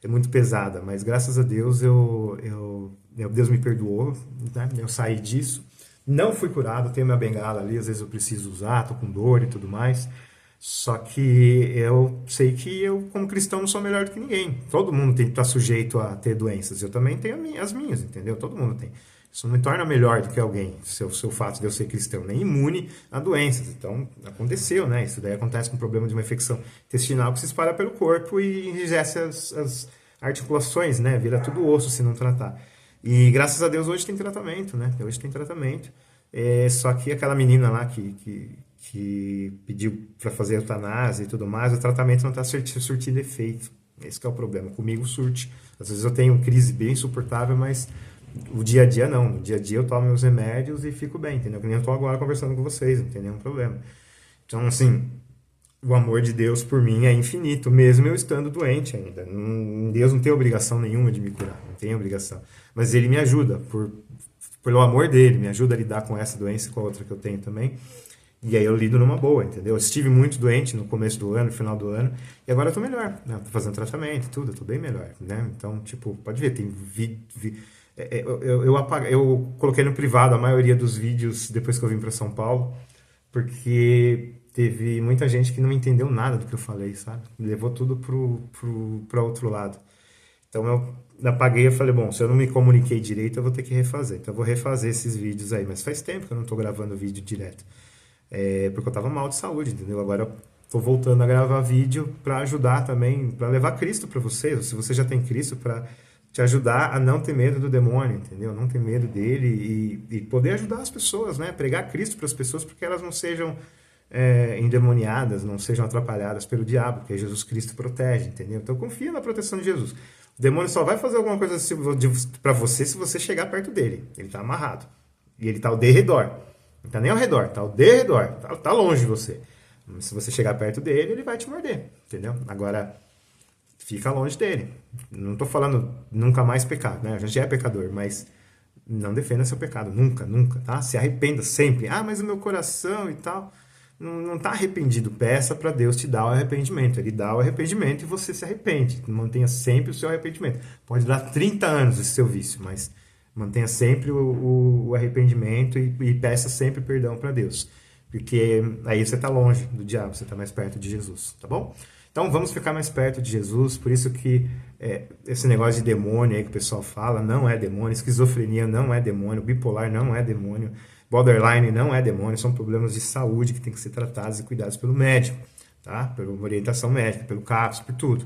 é muito pesada, mas graças a Deus Deus me perdoou, né? Eu saí disso. Não fui curado, tenho minha bengala ali, às vezes eu preciso usar, tô com dor e tudo mais. Só que eu sei que eu, como cristão, não sou melhor do que ninguém. Todo mundo tem que estar sujeito a ter doenças. Eu também tenho as minhas, entendeu? Todo mundo tem. Isso não me torna melhor do que alguém, o fato de eu ser cristão, nem imune a doenças. Então, aconteceu, né? Isso daí acontece com o problema de uma infecção intestinal que se espalha pelo corpo e enrijece as articulações, né? Vira tudo osso se não tratar. E graças a Deus hoje tem tratamento, né? Hoje tem tratamento. Só que aquela menina lá que pediu para fazer eutanásia e tudo mais, o tratamento não está surtindo efeito. Esse que é o problema. Comigo surte. Às vezes eu tenho crise bem insuportável, mas o dia a dia não. No dia a dia eu tomo meus remédios e fico bem, entendeu? Que nem eu estou agora conversando com vocês, não tem nenhum problema. Então, assim, o amor de Deus por mim é infinito, mesmo eu estando doente ainda. Deus não tem obrigação nenhuma de me curar, não tem obrigação. Mas Ele me ajuda, pelo amor dEle, me ajuda a lidar com essa doença e com a outra que eu tenho também. E aí eu lido numa boa, entendeu? Eu estive muito doente no começo do ano, no final do ano, e agora eu tô melhor, né? Tô fazendo tratamento e tudo, eu tô bem melhor, né? Então, tipo, pode ver, tem eu coloquei no privado a maioria dos vídeos depois que eu vim para São Paulo, porque teve muita gente que não entendeu nada do que eu falei, sabe? Me levou tudo para outro lado. Então eu apaguei e falei, bom, se eu não me comuniquei direito, eu vou ter que refazer. Então eu vou refazer esses vídeos aí, mas faz tempo que eu não tô gravando vídeo direto. Porque eu tava mal de saúde, entendeu? Agora eu tô voltando a gravar vídeo para ajudar também, para levar Cristo para vocês. Se você já tem Cristo, para te ajudar a não ter medo do demônio, entendeu? Não ter medo dele e poder ajudar as pessoas, né? Pregar Cristo para as pessoas porque elas não sejam endemoniadas, não sejam atrapalhadas pelo diabo, porque Jesus Cristo protege, entendeu? Então confia na proteção de Jesus. O demônio só vai fazer alguma coisa para você se você chegar perto dele. Ele tá amarrado. E ele tá ao derredor. Não tá nem ao redor, tá ao derredor, tá longe de você. Se você chegar perto dele, ele vai te morder, entendeu? Agora, fica longe dele. Não tô falando nunca mais pecar, né? A gente é pecador, mas não defenda seu pecado, nunca, nunca, tá? Se arrependa sempre. Ah, mas o meu coração e tal, não tá arrependido. Peça para Deus te dar o arrependimento. Ele dá o arrependimento e você se arrepende. Mantenha sempre o seu arrependimento. Pode dar 30 anos esse seu vício, mas mantenha sempre o arrependimento e peça sempre perdão para Deus. Porque aí você está longe do diabo, você está mais perto de Jesus, tá bom? Então vamos ficar mais perto de Jesus, por isso que esse negócio de demônio aí que o pessoal fala, não é demônio, esquizofrenia não é demônio, bipolar não é demônio, borderline não é demônio, são problemas de saúde que tem que ser tratados e cuidados pelo médico, tá? Pela orientação médica, pelo CAPS, por tudo.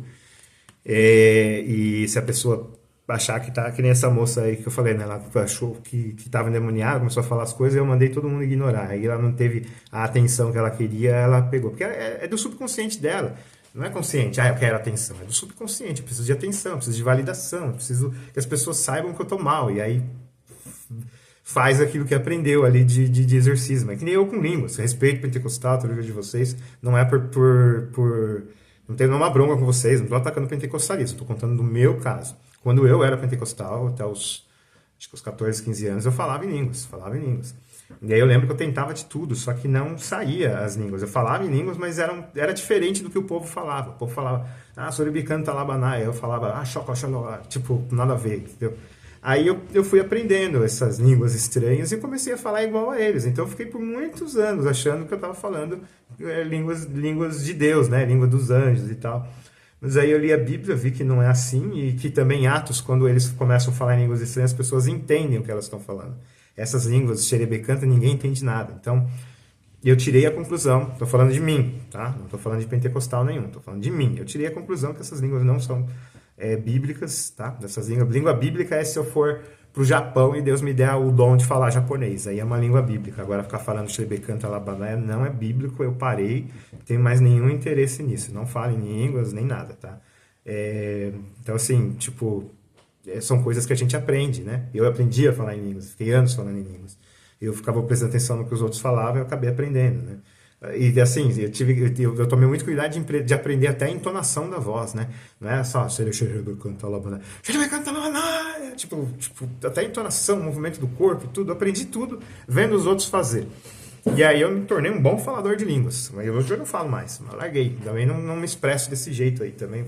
E se a pessoa achar que tá que nem essa moça aí que eu falei, né? Ela achou que tava endemoniada, começou a falar as coisas, eu mandei todo mundo ignorar. Aí ela não teve a atenção que ela queria, ela pegou. Porque é do subconsciente dela. Não é consciente, eu quero atenção. É do subconsciente, eu preciso de atenção, eu preciso de validação, eu preciso que as pessoas saibam que eu tô mal. E aí faz aquilo que aprendeu ali de exorcismo. É que nem eu com línguas. Respeito pentecostal, a teologia de vocês. Não é por não tenho nenhuma bronca com vocês, não estou atacando pentecostalismo, estou contando do meu caso. Quando eu era pentecostal, até acho que os 14, 15 anos, eu falava em línguas, falava em línguas. E aí eu lembro que eu tentava de tudo, só que não saía as línguas. Eu falava em línguas, mas era diferente do que o povo falava. O povo falava, soribicanta labanai. Eu falava, xocoxoló, tipo, nada a ver, entendeu? Aí eu fui aprendendo essas línguas estranhas e comecei a falar igual a eles. Então eu fiquei por muitos anos achando que eu estava falando línguas de Deus, né? Língua dos anjos e tal. Mas aí eu li a Bíblia, vi que não é assim e que também em Atos, quando eles começam a falar em línguas estranhas, as pessoas entendem o que elas estão falando. Essas línguas xerebecanta, ninguém entende nada. Então, eu tirei a conclusão, estou falando de mim, tá? Não estou falando de pentecostal nenhum, estou falando de mim. Eu tirei a conclusão que essas línguas não são bíblicas, tá? Essas língua bíblica é se eu for pro Japão e Deus me der o dom de falar japonês. Aí é uma língua bíblica. Agora ficar falando xerebecanta labanai não é bíblico, eu parei, não tenho mais nenhum interesse nisso. Não falo em línguas, nem nada, tá? Então, assim, tipo, são coisas que a gente aprende, né? Eu aprendi a falar em línguas, fiquei anos falando em línguas. Eu ficava prestando atenção no que os outros falavam e eu acabei aprendendo, né? E assim, eu tomei muito cuidado de aprender até a entonação da voz, né? Não é só tipo, até a entonação, o movimento do corpo, tudo, eu aprendi tudo vendo os outros fazer. E aí eu me tornei um bom falador de línguas. Mas hoje eu não falo mais, mas larguei. Também não me expresso desse jeito aí, também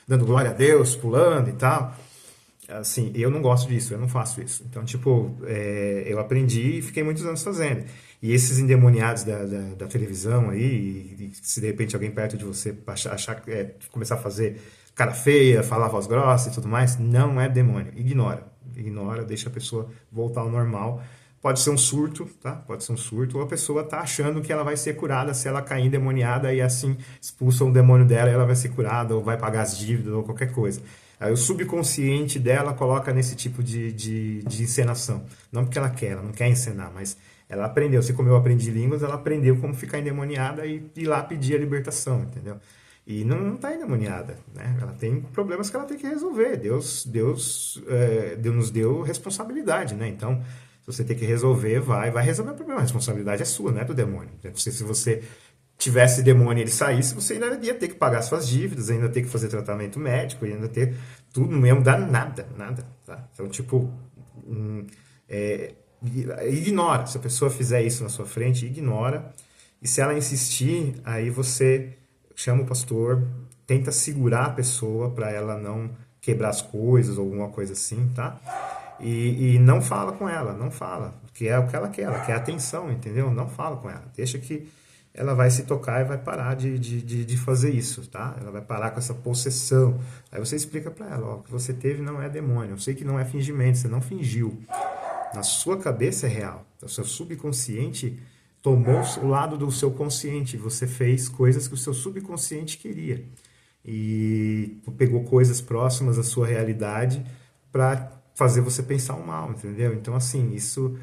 dando glória a Deus, pulando e tal. Assim, eu não gosto disso, eu não faço isso. Então, tipo, eu aprendi e fiquei muitos anos fazendo. E esses endemoniados da televisão aí, e se de repente alguém perto de você começar a fazer cara feia, falar voz grossa e tudo mais, não é demônio. Ignora, deixa a pessoa voltar ao normal. Pode ser um surto, tá? Pode ser um surto, ou a pessoa tá achando que ela vai ser curada se ela cair endemoniada e assim expulsa o demônio dela e ela vai ser curada, ou vai pagar as dívidas, ou qualquer coisa. Aí o subconsciente dela coloca nesse tipo de encenação. Não porque ela quer, ela não quer encenar, mas ela aprendeu. Assim como eu aprendi línguas, ela aprendeu como ficar endemoniada e ir lá pedir a libertação, entendeu? E não está endemoniada, né? Ela tem problemas que ela tem que resolver. Deus nos deu responsabilidade, né? Então, se você tem que resolver, vai resolver o problema. A responsabilidade é sua, não é do demônio. Se você tivesse demônio e ele saísse, você ainda ia ter que pagar suas dívidas, ainda ter que fazer tratamento médico, ainda ter tudo, não ia mudar nada, tá? Então, tipo, ignora. Se a pessoa fizer isso na sua frente, ignora. E se ela insistir, aí você chama o pastor, tenta segurar a pessoa para ela não quebrar as coisas ou alguma coisa assim, tá? E não fala com ela, não fala, porque é o que ela quer atenção, entendeu? Não fala com ela, deixa que ela vai se tocar e vai parar de fazer isso, tá? Ela vai parar com essa possessão. Aí você explica para ela, ó, o que você teve não é demônio, eu sei que não é fingimento, você não fingiu. Na sua cabeça é real, o seu subconsciente tomou o lado do seu consciente, você fez coisas que o seu subconsciente queria. E pegou coisas próximas à sua realidade para fazer você pensar o mal, entendeu? Então, assim, isso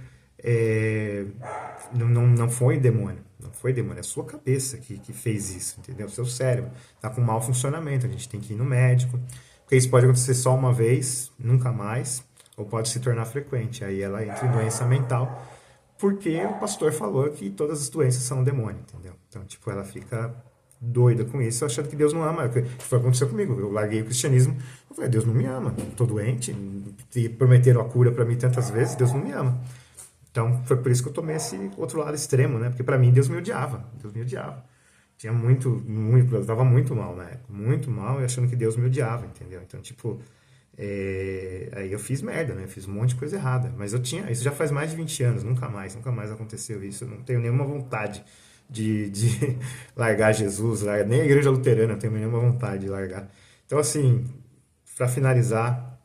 não foi demônio. Não foi demônio, é a sua cabeça que fez isso, entendeu? O seu cérebro está com mau funcionamento, a gente tem que ir no médico, porque isso pode acontecer só uma vez, nunca mais, ou pode se tornar frequente. Aí ela entra em doença mental, porque o pastor falou que todas as doenças são um demônio, entendeu? Então, tipo, ela fica doida com isso, achando que Deus não ama. Foi o que aconteceu comigo. Eu larguei o cristianismo, eu falei, Deus não me ama, estou doente, e prometeram a cura para mim tantas vezes, Deus não me ama. Então, foi por isso que eu tomei esse outro lado extremo, né? Porque para mim Deus me odiava. Tinha muito, eu estava muito mal na época, muito mal, e achando que Deus me odiava, entendeu? Então, tipo, aí eu fiz merda, né? Eu fiz um monte de coisa errada. Mas isso já faz mais de 20 anos, nunca mais aconteceu isso. Eu não tenho nenhuma vontade de largar Jesus, nem a igreja luterana eu tenho nenhuma vontade de largar. Então, assim, para finalizar,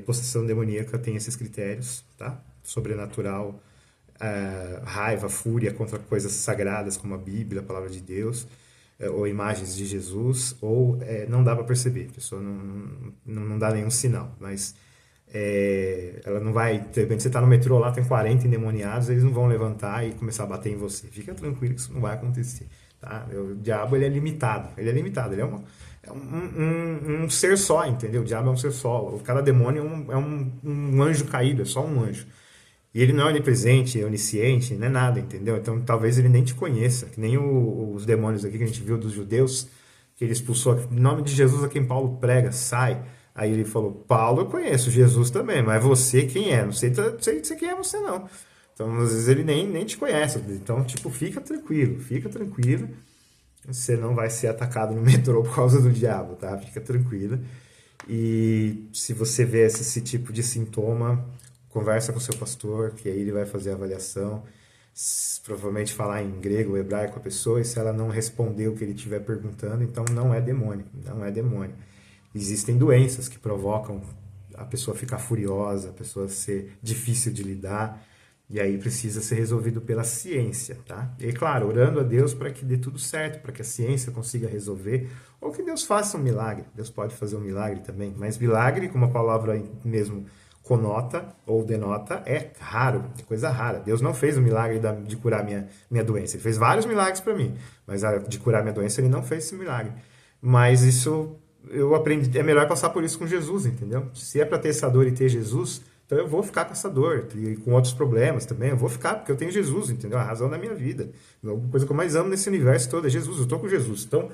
possessão demoníaca tem esses critérios, tá? Sobrenatural, raiva, fúria contra coisas sagradas como a Bíblia, a Palavra de Deus, ou imagens de Jesus, ou não dá para perceber, a pessoa não dá nenhum sinal, mas ela não vai, de repente você está no metrô lá, tem 40 endemoniados, eles não vão levantar e começar a bater em você, fica tranquilo que isso não vai acontecer, tá? O diabo, ele é limitado, ele é um ser só, entendeu? O diabo é um ser só, cada demônio é um anjo caído, é só um anjo. E ele não é onipresente, é onisciente, não é nada, entendeu? Então talvez ele nem te conheça, que nem os demônios aqui que a gente viu dos judeus, que ele expulsou, em nome de Jesus a quem Paulo prega, sai. Aí ele falou, Paulo eu conheço, Jesus também, mas você quem é? Não sei, sei quem é você não. Então, às vezes ele nem te conhece. Então, tipo, fica tranquilo. Você não vai ser atacado no metrô por causa do diabo, tá? Fica tranquilo. E se você vê esse tipo de sintoma, conversa com o seu pastor, que aí ele vai fazer a avaliação, provavelmente falar em grego ou hebraico a pessoa, e se ela não responder o que ele estiver perguntando, então não é demônio, não é demônio. Existem doenças que provocam a pessoa ficar furiosa, a pessoa ser difícil de lidar, e aí precisa ser resolvido pela ciência, tá? E claro, orando a Deus para que dê tudo certo, para que a ciência consiga resolver, ou que Deus faça um milagre. Deus pode fazer um milagre também, mas milagre, como a palavra mesmo conota ou denota, é raro, é coisa rara. Deus não fez o milagre de curar minha doença. Ele fez vários milagres para mim, mas de curar minha doença ele não fez esse milagre. Mas isso eu aprendi, é melhor passar por isso com Jesus, entendeu? Se é para ter essa dor e ter Jesus, então eu vou ficar com essa dor e com outros problemas também. Eu vou ficar porque eu tenho Jesus, entendeu? A razão da minha vida. A coisa que eu mais amo nesse universo todo é Jesus. Eu estou com Jesus. Então,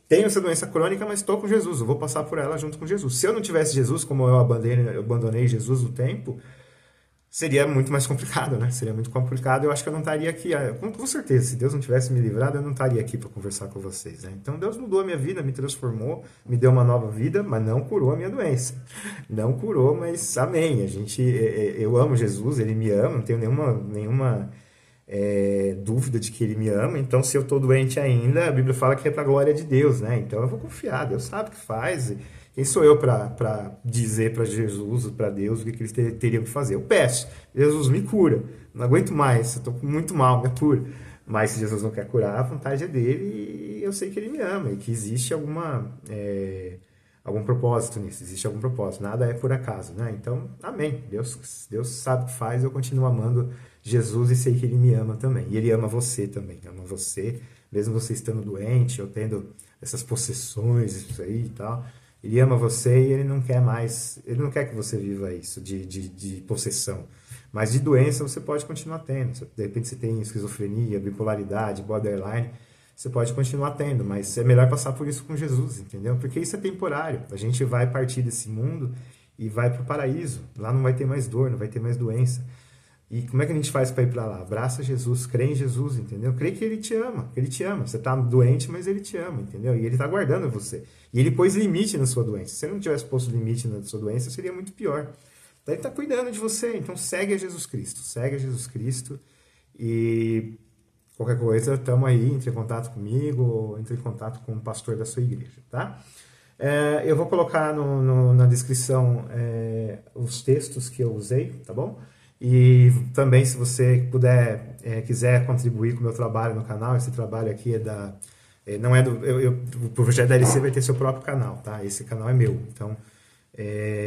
tenho essa doença crônica, mas estou com Jesus. Eu vou passar por ela junto com Jesus. Se eu não tivesse Jesus, como eu abandonei Jesus no tempo, seria muito mais complicado, né? Seria muito complicado. Eu acho que eu não estaria aqui. Com certeza, se Deus não tivesse me livrado, eu não estaria aqui para conversar com vocês, né? Então Deus mudou a minha vida, me transformou, me deu uma nova vida, mas não curou a minha doença. Não curou, mas amém. Eu amo Jesus, ele me ama, não tenho nenhuma dúvida de que ele me ama. Então, se eu estou doente ainda, a Bíblia fala que é para a glória de Deus, né? Então eu vou confiar. Deus sabe o que faz. Quem sou eu para dizer para Jesus, para Deus, o que eles teriam que fazer? Eu peço, Jesus me cura, não aguento mais, eu estou muito mal, me cura. Mas se Jesus não quer curar, a vontade é dele e eu sei que ele me ama e que existe algum propósito nisso, existe algum propósito, nada é por acaso, né? Então, amém. Deus sabe o que faz, eu continuo amando Jesus e sei que ele me ama também. E ele ama você também, ama você, mesmo você estando doente ou tendo essas possessões, isso aí e tal. Ele ama você e ele não quer mais, ele não quer que você viva isso de possessão. Mas de doença você pode continuar tendo. De repente você tem esquizofrenia, bipolaridade, borderline, você pode continuar tendo, mas é melhor passar por isso com Jesus, entendeu? Porque isso é temporário. A gente vai partir desse mundo e vai para o paraíso. Lá não vai ter mais dor, não vai ter mais doença. E como é que a gente faz para ir para lá? Abraça Jesus, crê em Jesus, entendeu? Crê que ele te ama, que ele te ama. Você está doente, mas ele te ama, entendeu? E ele está guardando você. E ele pôs limite na sua doença. Se ele não tivesse posto limite na sua doença, seria muito pior. Então ele está cuidando de você. Então segue a Jesus Cristo. Segue a Jesus Cristo. E qualquer coisa, estamos aí, entre em contato comigo ou entre em contato com o pastor da sua igreja, tá? Eu vou colocar na descrição os textos que eu usei, tá bom? E também, se você puder, quiser contribuir com o meu trabalho no canal, esse trabalho aqui não é o projeto da LC vai ter seu próprio canal, tá? Esse canal é meu. Então,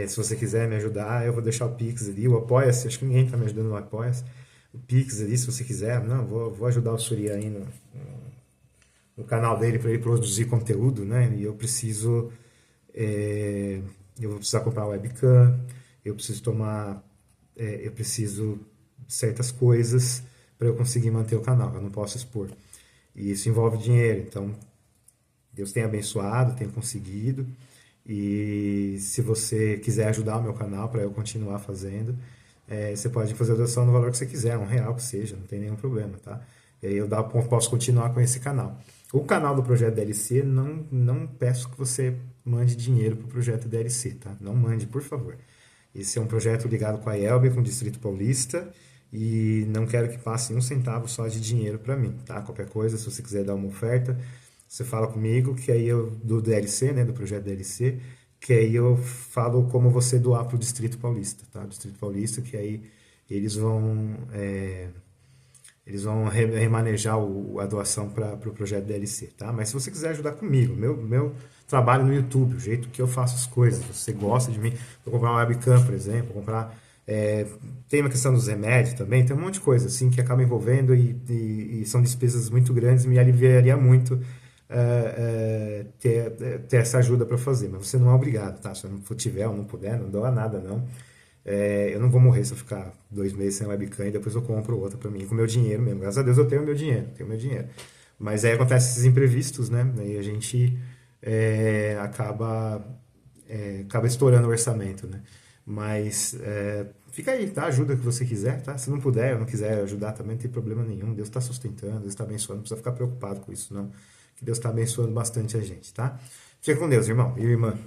se você quiser me ajudar, eu vou deixar o Pix ali, o Apoia-se, acho que ninguém está me ajudando no Apoia-se. O Pix ali, se você quiser. Não, vou ajudar o Surya aí no canal dele para ele produzir conteúdo, né? E eu vou precisar comprar uma webcam, eu preciso eu preciso de certas coisas para eu conseguir manter o canal, eu não posso expor. E isso envolve dinheiro, então Deus tem abençoado, tem conseguido. E se você quiser ajudar o meu canal para eu continuar fazendo, você pode fazer a doação no valor que você quiser, R$ 1 que seja, não tem nenhum problema, tá? E aí eu posso continuar com esse canal. O canal do Projeto DLC, não peço que você mande dinheiro para o Projeto DLC, tá? Não mande, por favor. Esse é um projeto ligado com a IELB, com o Distrito Paulista, e não quero que passe um centavo só de dinheiro para mim, tá? Qualquer coisa, se você quiser dar uma oferta, você fala comigo, que aí do DLC, né, do projeto DLC, que aí eu falo como você doar para o Distrito Paulista, tá? Distrito Paulista, que aí eles vão remanejar a doação para o projeto DLC, tá? Mas se você quiser ajudar comigo, meu trabalho no YouTube, o jeito que eu faço as coisas, você gosta de mim, vou comprar uma webcam, por exemplo, tem uma questão dos remédios também, tem um monte de coisa assim que acaba envolvendo e são despesas muito grandes, me aliviaria muito ter essa ajuda para fazer, mas você não é obrigado, tá? Se eu não tiver ou não puder, não doa nada, não. Eu não vou morrer se eu ficar 2 meses sem webcam e depois eu compro outra para mim, com meu dinheiro mesmo. Graças a Deus eu tenho meu dinheiro, Mas aí acontecem esses imprevistos, né? Aí a gente acaba acaba estourando o orçamento, né? Mas fica aí, tá? Ajuda o que você quiser, tá? Se não puder ou não quiser ajudar também, não tem problema nenhum. Deus está sustentando, Deus está abençoando, não precisa ficar preocupado com isso, não. Que Deus está abençoando bastante a gente, tá? Fica com Deus, irmão e irmã.